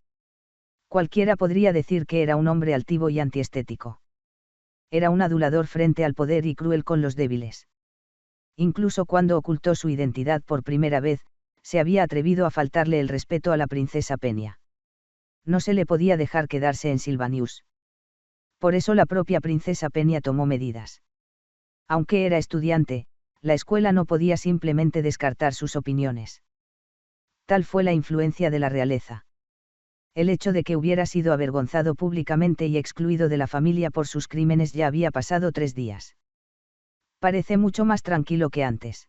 Cualquiera podría decir que era un hombre altivo y antiestético. Era un adulador frente al poder y cruel con los débiles. Incluso cuando ocultó su identidad por primera vez, se había atrevido a faltarle el respeto a la princesa Peña. No se le podía dejar quedarse en Sylvanus. Por eso la propia princesa Peña tomó medidas. Aunque era estudiante, la escuela no podía simplemente descartar sus opiniones. Tal fue la influencia de la realeza. El hecho de que hubiera sido avergonzado públicamente y excluido de la familia por sus crímenes ya había pasado 3 días. Parece mucho más tranquilo que antes.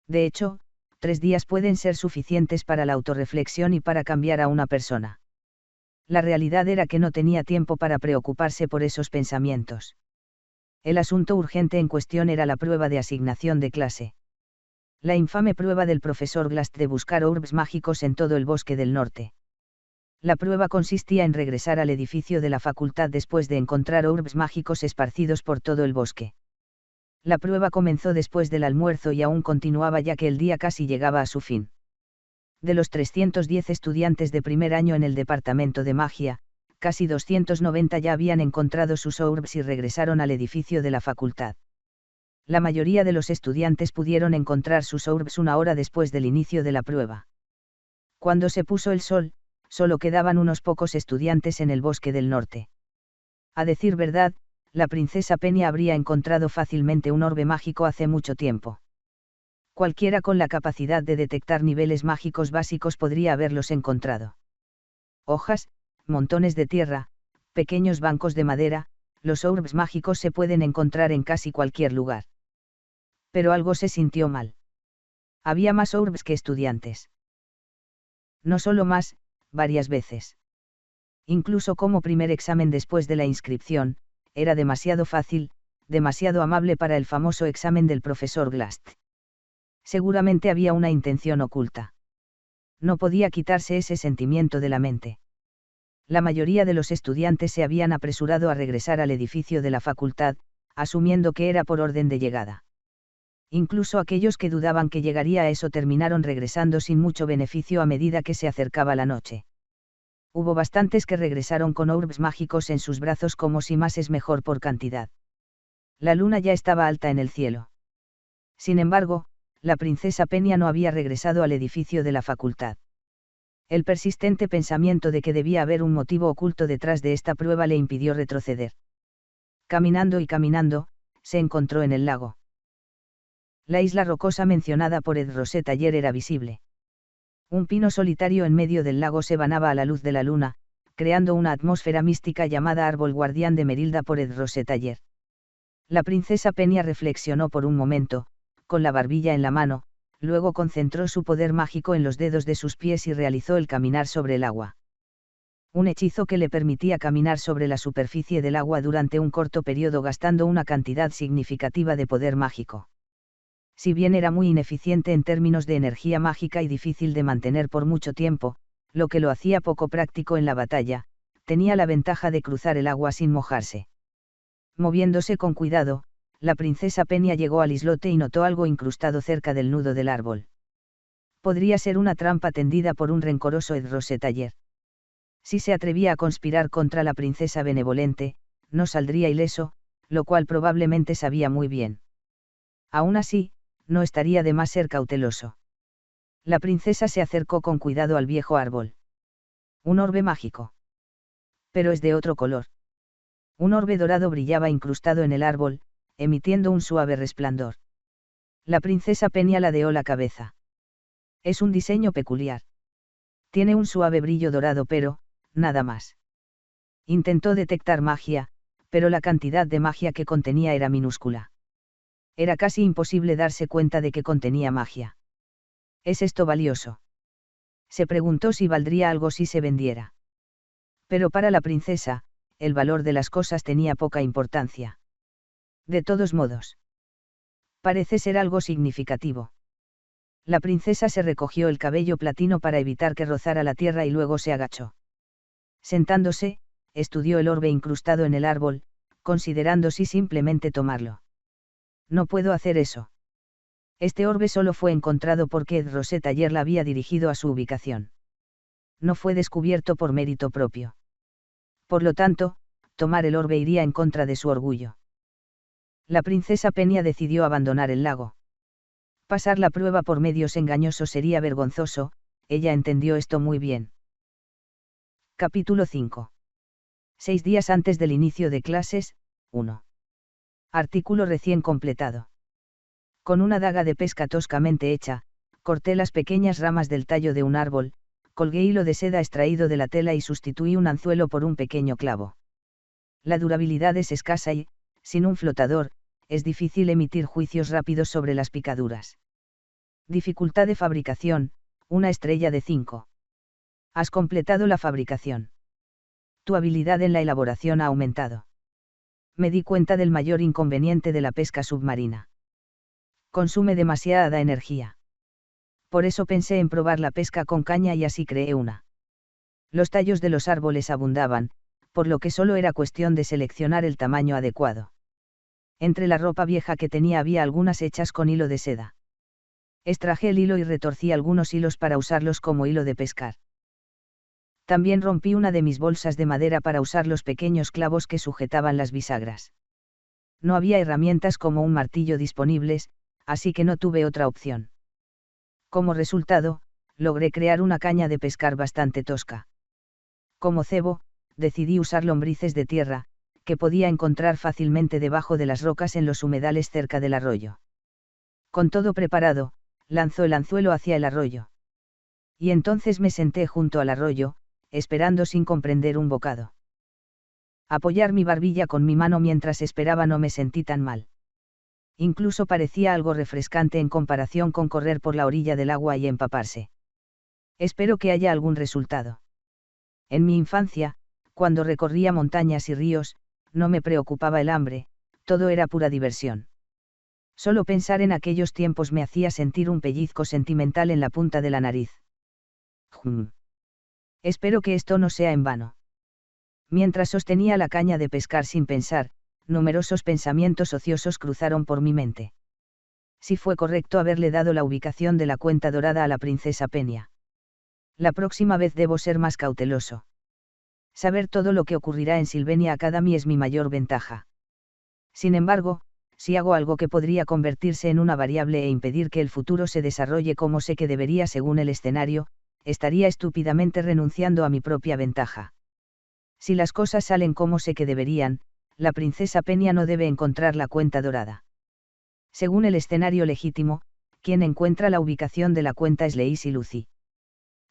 De hecho, 3 días pueden ser suficientes para la autorreflexión y para cambiar a una persona. La realidad era que no tenía tiempo para preocuparse por esos pensamientos. El asunto urgente en cuestión era la prueba de asignación de clase. La infame prueba del profesor Glast de buscar orbs mágicos en todo el bosque del norte. La prueba consistía en regresar al edificio de la facultad después de encontrar orbs mágicos esparcidos por todo el bosque. La prueba comenzó después del almuerzo y aún continuaba ya que el día casi llegaba a su fin. De los 310 estudiantes de primer año en el departamento de magia, casi 290 ya habían encontrado sus orbs y regresaron al edificio de la facultad. La mayoría de los estudiantes pudieron encontrar sus orbs 1 hora después del inicio de la prueba. Cuando se puso el sol, solo quedaban unos pocos estudiantes en el bosque del norte. A decir verdad, la princesa Peña habría encontrado fácilmente un orbe mágico hace mucho tiempo. Cualquiera con la capacidad de detectar niveles mágicos básicos podría haberlos encontrado. Hojas, montones de tierra, pequeños bancos de madera, los orbs mágicos se pueden encontrar en casi cualquier lugar. Pero algo se sintió mal. Había más orbs que estudiantes. No solo más, varias veces. Incluso como primer examen después de la inscripción, era demasiado fácil, demasiado amable para el famoso examen del profesor Glast. Seguramente había una intención oculta. No podía quitarse ese sentimiento de la mente. La mayoría de los estudiantes se habían apresurado a regresar al edificio de la facultad, asumiendo que era por orden de llegada. Incluso aquellos que dudaban que llegaría a eso terminaron regresando sin mucho beneficio a medida que se acercaba la noche. Hubo bastantes que regresaron con orbs mágicos en sus brazos como si más es mejor por cantidad. La luna ya estaba alta en el cielo. Sin embargo, la princesa Peña no había regresado al edificio de la facultad. El persistente pensamiento de que debía haber un motivo oculto detrás de esta prueba le impidió retroceder. Caminando y caminando, se encontró en el lago. La isla rocosa mencionada por Ed Rosetaller era visible. Un pino solitario en medio del lago se vanaba a la luz de la luna, creando una atmósfera mística llamada Árbol Guardián de Merilda por Ed Rosetaller. La princesa Penny reflexionó por un momento, con la barbilla en la mano, luego concentró su poder mágico en los dedos de sus pies y realizó el caminar sobre el agua. Un hechizo que le permitía caminar sobre la superficie del agua durante un corto periodo gastando una cantidad significativa de poder mágico. Si bien era muy ineficiente en términos de energía mágica y difícil de mantener por mucho tiempo, lo que lo hacía poco práctico en la batalla, tenía la ventaja de cruzar el agua sin mojarse. Moviéndose con cuidado, la princesa Penny llegó al islote y notó algo incrustado cerca del nudo del árbol. Podría ser una trampa tendida por un rencoroso Ed Rosetaller. Si se atrevía a conspirar contra la princesa benevolente, no saldría ileso, lo cual probablemente sabía muy bien. Aún así, no estaría de más ser cauteloso. La princesa se acercó con cuidado al viejo árbol. Un orbe mágico. Pero es de otro color. Un orbe dorado brillaba incrustado en el árbol, emitiendo un suave resplandor. La princesa Penny ladeó la cabeza. Es un diseño peculiar. Tiene un suave brillo dorado pero, nada más. Intentó detectar magia, pero la cantidad de magia que contenía era minúscula. Era casi imposible darse cuenta de que contenía magia. ¿Es esto valioso? Se preguntó si valdría algo si se vendiera. Pero para la princesa, el valor de las cosas tenía poca importancia. De todos modos. Parece ser algo significativo. La princesa se recogió el cabello platino para evitar que rozara la tierra y luego se agachó. Sentándose, estudió el orbe incrustado en el árbol, considerando si simplemente tomarlo. No puedo hacer eso. Este orbe solo fue encontrado porque Ed Rosetaller la había dirigido a su ubicación. No fue descubierto por mérito propio. Por lo tanto, tomar el orbe iría en contra de su orgullo. La princesa Penny decidió abandonar el lago. Pasar la prueba por medios engañosos sería vergonzoso, ella entendió esto muy bien. Capítulo 5. 6 días antes del inicio de clases, 1. Artículo recién completado. Con una daga de pesca toscamente hecha, corté las pequeñas ramas del tallo de un árbol, colgué hilo de seda extraído de la tela y sustituí un anzuelo por un pequeño clavo. La durabilidad es escasa y, sin un flotador, es difícil emitir juicios rápidos sobre las picaduras. Dificultad de fabricación, 1 estrella de 5. Has completado la fabricación. Tu habilidad en la elaboración ha aumentado. Me di cuenta del mayor inconveniente de la pesca submarina. Consume demasiada energía. Por eso pensé en probar la pesca con caña y así creé una. Los tallos de los árboles abundaban, por lo que solo era cuestión de seleccionar el tamaño adecuado. Entre la ropa vieja que tenía había algunas hechas con hilo de seda. Extraje el hilo y retorcí algunos hilos para usarlos como hilo de pescar. También rompí una de mis bolsas de madera para usar los pequeños clavos que sujetaban las bisagras. No había herramientas como un martillo disponibles, así que no tuve otra opción. Como resultado, logré crear una caña de pescar bastante tosca. Como cebo, decidí usar lombrices de tierra, que podía encontrar fácilmente debajo de las rocas en los humedales cerca del arroyo. Con todo preparado, lanzó el anzuelo hacia el arroyo. Y entonces me senté junto al arroyo, esperando sin comprender un bocado. Apoyar mi barbilla con mi mano mientras esperaba no me sentí tan mal. Incluso parecía algo refrescante en comparación con correr por la orilla del agua y empaparse. Espero que haya algún resultado. En mi infancia, cuando recorría montañas y ríos, no me preocupaba el hambre, todo era pura diversión. Solo pensar en aquellos tiempos me hacía sentir un pellizco sentimental en la punta de la nariz. Espero que esto no sea en vano. Mientras sostenía la caña de pescar sin pensar, numerosos pensamientos ociosos cruzaron por mi mente. Si fue correcto haberle dado la ubicación de la cuenta dorada a la princesa Penny. La próxima vez debo ser más cauteloso. Saber todo lo que ocurrirá en Sylvania Academy es mi mayor ventaja. Sin embargo, si hago algo que podría convertirse en una variable e impedir que el futuro se desarrolle como sé que debería según el escenario, estaría estúpidamente renunciando a mi propia ventaja. Si las cosas salen como sé que deberían, la princesa Penny no debe encontrar la cuenta dorada. Según el escenario legítimo, quien encuentra la ubicación de la cuenta es Lacey y Lucy.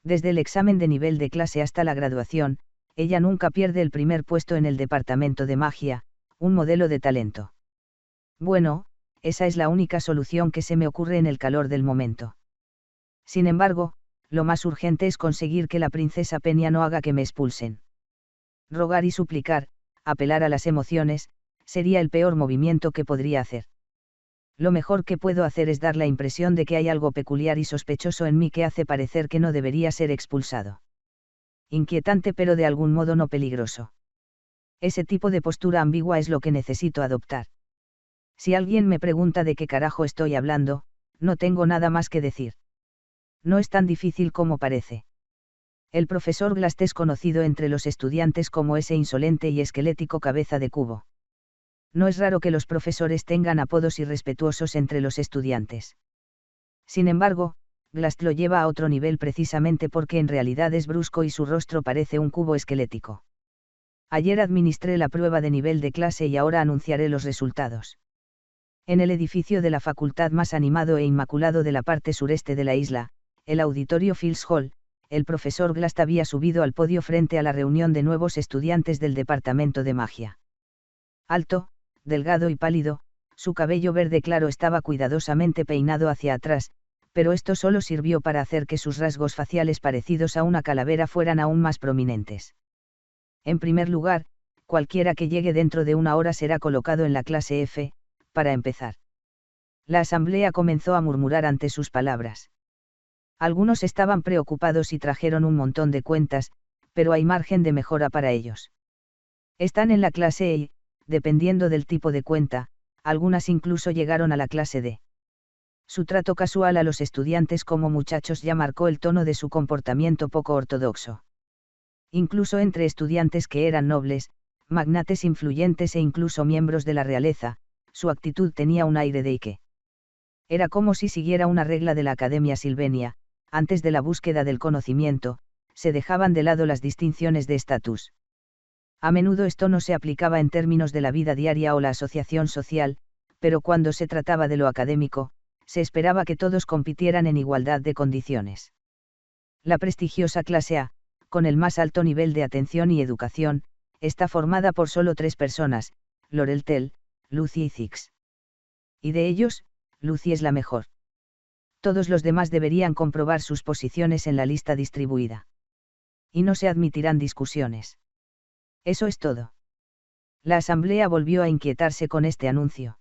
Desde el examen de nivel de clase hasta la graduación, ella nunca pierde el primer puesto en el departamento de magia, un modelo de talento. Bueno, esa es la única solución que se me ocurre en el calor del momento. Sin embargo, lo más urgente es conseguir que la princesa Penny no haga que me expulsen. Rogar y suplicar, apelar a las emociones, sería el peor movimiento que podría hacer. Lo mejor que puedo hacer es dar la impresión de que hay algo peculiar y sospechoso en mí que hace parecer que no debería ser expulsado. Inquietante pero de algún modo no peligroso. Ese tipo de postura ambigua es lo que necesito adoptar. Si alguien me pregunta de qué carajo estoy hablando, no tengo nada más que decir. No es tan difícil como parece. El profesor Glast es conocido entre los estudiantes como ese insolente y esquelético cabeza de cubo. No es raro que los profesores tengan apodos irrespetuosos entre los estudiantes. Sin embargo, Glast lo lleva a otro nivel precisamente porque en realidad es brusco y su rostro parece un cubo esquelético. Ayer administré la prueba de nivel de clase y ahora anunciaré los resultados. En el edificio de la facultad más animado e inmaculado de la parte sureste de la isla, el auditorio Fields Hall, el profesor Glast había subido al podio frente a la reunión de nuevos estudiantes del departamento de magia. Alto, delgado y pálido, su cabello verde claro estaba cuidadosamente peinado hacia atrás, pero esto solo sirvió para hacer que sus rasgos faciales parecidos a una calavera fueran aún más prominentes. En primer lugar, cualquiera que llegue dentro de una hora será colocado en la clase F, para empezar. La asamblea comenzó a murmurar ante sus palabras. Algunos estaban preocupados y trajeron un montón de cuentas, pero hay margen de mejora para ellos. Están en la clase E y, dependiendo del tipo de cuenta, algunas incluso llegaron a la clase D. Su trato casual a los estudiantes como muchachos ya marcó el tono de su comportamiento poco ortodoxo. Incluso entre estudiantes que eran nobles, magnates influyentes e incluso miembros de la realeza, su actitud tenía un aire de Ike. Era como si siguiera una regla de la Academia Silvenia: antes de la búsqueda del conocimiento, se dejaban de lado las distinciones de estatus. A menudo esto no se aplicaba en términos de la vida diaria o la asociación social, pero cuando se trataba de lo académico, se esperaba que todos compitieran en igualdad de condiciones. La prestigiosa clase A, con el más alto nivel de atención y educación, está formada por solo 3 personas: Laurel Tell, Lucy y Zix. Y de ellos, Lucy es la mejor. Todos los demás deberían comprobar sus posiciones en la lista distribuida. Y no se admitirán discusiones. Eso es todo. La asamblea volvió a inquietarse con este anuncio.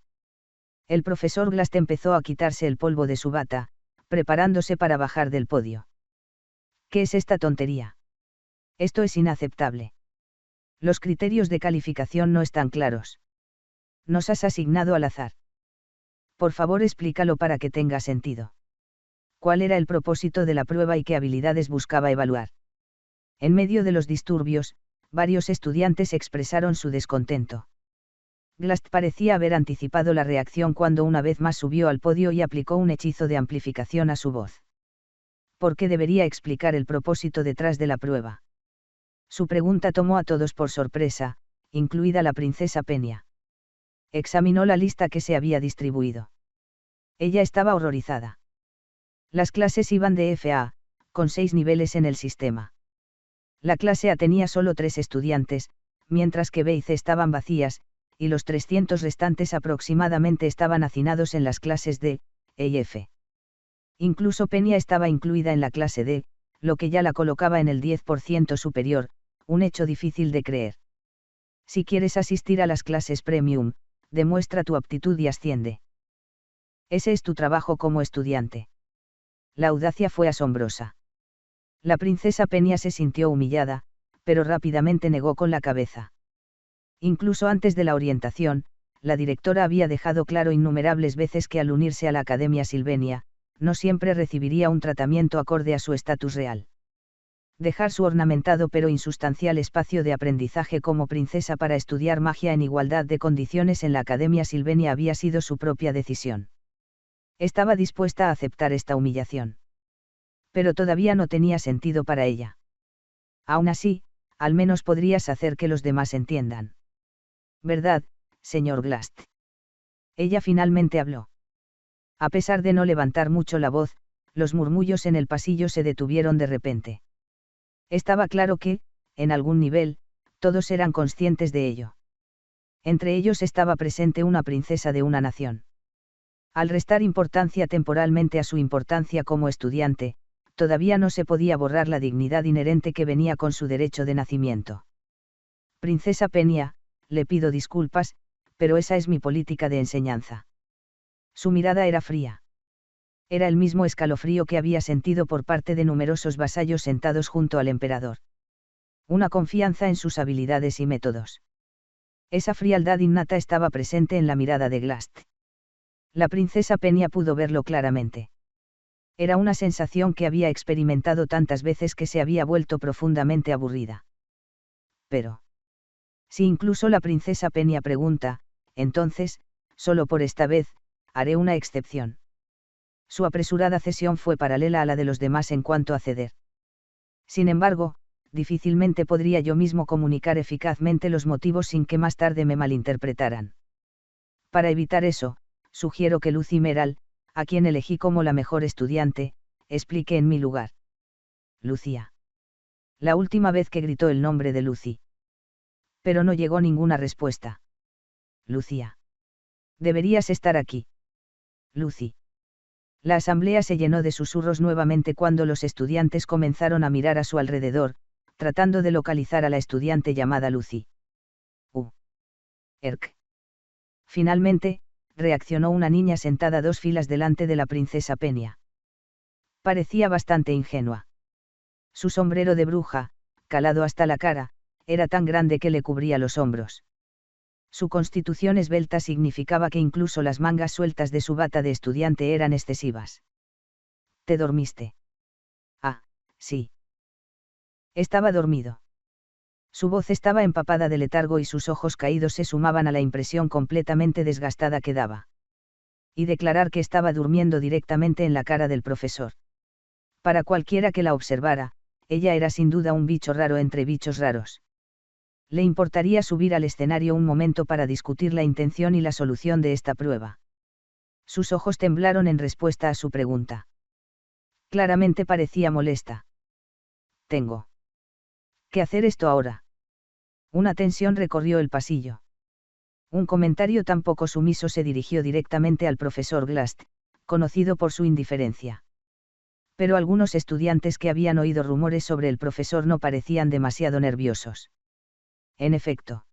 El profesor Glast empezó a quitarse el polvo de su bata, preparándose para bajar del podio. ¿Qué es esta tontería? Esto es inaceptable. Los criterios de calificación no están claros. Nos has asignado al azar. Por favor, explícalo para que tenga sentido. ¿Cuál era el propósito de la prueba y qué habilidades buscaba evaluar? En medio de los disturbios, varios estudiantes expresaron su descontento. Glast parecía haber anticipado la reacción cuando una vez más subió al podio y aplicó un hechizo de amplificación a su voz. ¿Por qué debería explicar el propósito detrás de la prueba? Su pregunta tomó a todos por sorpresa, incluida la princesa Penny. Examinó la lista que se había distribuido. Ella estaba horrorizada. Las clases iban de F a A, con 6 niveles en el sistema. La clase A tenía solo 3 estudiantes, mientras que B y C estaban vacías, y los 300 restantes aproximadamente estaban hacinados en las clases D, E y F. Incluso Penny estaba incluida en la clase D, lo que ya la colocaba en el 10% superior, un hecho difícil de creer. Si quieres asistir a las clases premium, demuestra tu aptitud y asciende. Ese es tu trabajo como estudiante. La audacia fue asombrosa. La princesa Penny se sintió humillada, pero rápidamente negó con la cabeza. Incluso antes de la orientación, la directora había dejado claro innumerables veces que al unirse a la Academia Silvenia, no siempre recibiría un tratamiento acorde a su estatus real. Dejar su ornamentado pero insustancial espacio de aprendizaje como princesa para estudiar magia en igualdad de condiciones en la Academia Silvenia había sido su propia decisión. Estaba dispuesta a aceptar esta humillación. Pero todavía no tenía sentido para ella. Aún así, al menos podrías hacer que los demás entiendan. ¿Verdad, señor Glast? Ella finalmente habló. A pesar de no levantar mucho la voz, los murmullos en el pasillo se detuvieron de repente. Estaba claro que, en algún nivel, todos eran conscientes de ello. Entre ellos estaba presente una princesa de una nación. Al restar importancia temporalmente a su importancia como estudiante, todavía no se podía borrar la dignidad inherente que venía con su derecho de nacimiento. Princesa Penny, le pido disculpas, pero esa es mi política de enseñanza. Su mirada era fría. Era el mismo escalofrío que había sentido por parte de numerosos vasallos sentados junto al emperador. Una confianza en sus habilidades y métodos. Esa frialdad innata estaba presente en la mirada de Glast. La princesa Penny pudo verlo claramente. Era una sensación que había experimentado tantas veces que se había vuelto profundamente aburrida. Pero, si incluso la princesa Penny pregunta, entonces, solo por esta vez, haré una excepción. Su apresurada cesión fue paralela a la de los demás en cuanto a ceder. Sin embargo, difícilmente podría yo mismo comunicar eficazmente los motivos sin que más tarde me malinterpretaran. Para evitar eso, sugiero que Lucy Meral, a quien elegí como la mejor estudiante, explique en mi lugar. Lucía. La última vez que gritó el nombre de Lucy. Pero no llegó ninguna respuesta. Lucía. Deberías estar aquí. Lucy. La asamblea se llenó de susurros nuevamente cuando los estudiantes comenzaron a mirar a su alrededor, tratando de localizar a la estudiante llamada Lucy. Erk. Finalmente, reaccionó una niña sentada 2 filas delante de la princesa Penny. Parecía bastante ingenua. Su sombrero de bruja, calado hasta la cara, era tan grande que le cubría los hombros. Su constitución esbelta significaba que incluso las mangas sueltas de su bata de estudiante eran excesivas. ¿Te dormiste? Ah, sí. Estaba dormido. Su voz estaba empapada de letargo y sus ojos caídos se sumaban a la impresión completamente desgastada que daba. Y declarar que estaba durmiendo directamente en la cara del profesor. Para cualquiera que la observara, ella era sin duda un bicho raro entre bichos raros. Le importaría subir al escenario un momento para discutir la intención y la solución de esta prueba. Sus ojos temblaron en respuesta a su pregunta. Claramente parecía molesta. Tengo que hacer esto ahora. Una tensión recorrió el pasillo. Un comentario tan poco sumiso se dirigió directamente al profesor Glast, conocido por su indiferencia. Pero algunos estudiantes que habían oído rumores sobre el profesor no parecían demasiado nerviosos. En efecto.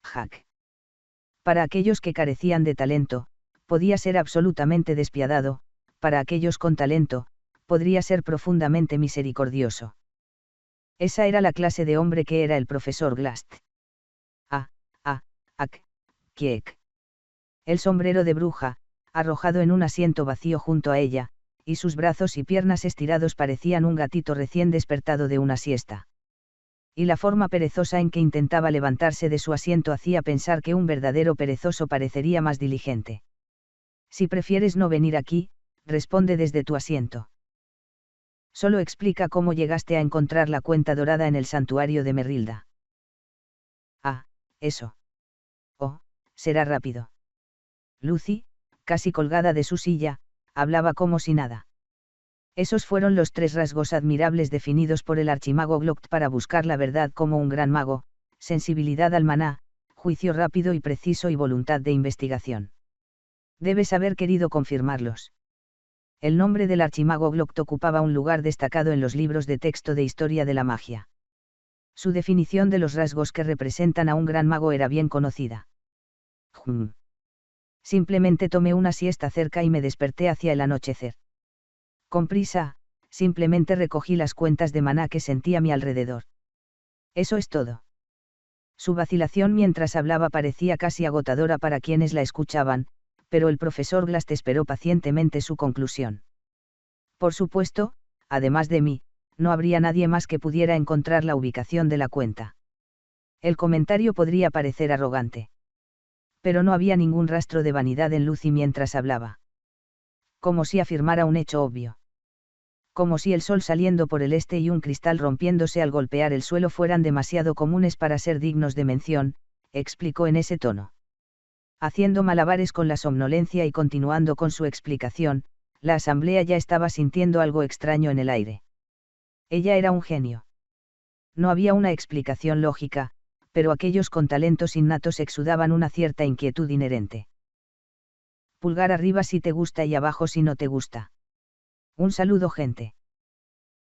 Jack. Para aquellos que carecían de talento, podía ser absolutamente despiadado, para aquellos con talento, podría ser profundamente misericordioso. Esa era la clase de hombre que era el profesor Glast. Kiek. El sombrero de bruja, arrojado en un asiento vacío junto a ella, y sus brazos y piernas estirados parecían un gatito recién despertado de una siesta. Y la forma perezosa en que intentaba levantarse de su asiento hacía pensar que un verdadero perezoso parecería más diligente. Si prefieres no venir aquí, responde desde tu asiento. Solo explica cómo llegaste a encontrar la cuenta dorada en el santuario de Merilda. Eso. Oh, será rápido. Lucy, casi colgada de su silla, hablaba como si nada. Esos fueron los 3 rasgos admirables definidos por el archimago Glock para buscar la verdad como un gran mago: sensibilidad al maná, juicio rápido y preciso y voluntad de investigación. Debes haber querido confirmarlos. El nombre del archimago Glock ocupaba un lugar destacado en los libros de texto de historia de la magia. Su definición de los rasgos que representan a un gran mago era bien conocida. Simplemente tomé una siesta cerca y me desperté hacia el anochecer. Con prisa, simplemente recogí las cuentas de maná que sentía a mi alrededor. Eso es todo. Su vacilación mientras hablaba parecía casi agotadora para quienes la escuchaban, pero el profesor Glast esperó pacientemente su conclusión. Por supuesto, además de mí, no habría nadie más que pudiera encontrar la ubicación de la cuenta. El comentario podría parecer arrogante. Pero no había ningún rastro de vanidad en Lucy mientras hablaba. Como si afirmara un hecho obvio. Como si el sol saliendo por el este y un cristal rompiéndose al golpear el suelo fueran demasiado comunes para ser dignos de mención, explicó en ese tono. Haciendo malabares con la somnolencia y continuando con su explicación, la asamblea ya estaba sintiendo algo extraño en el aire. Ella era un genio. No había una explicación lógica, pero aquellos con talentos innatos exudaban una cierta inquietud inherente. Pulgar arriba si te gusta y abajo si no te gusta. Un saludo, gente.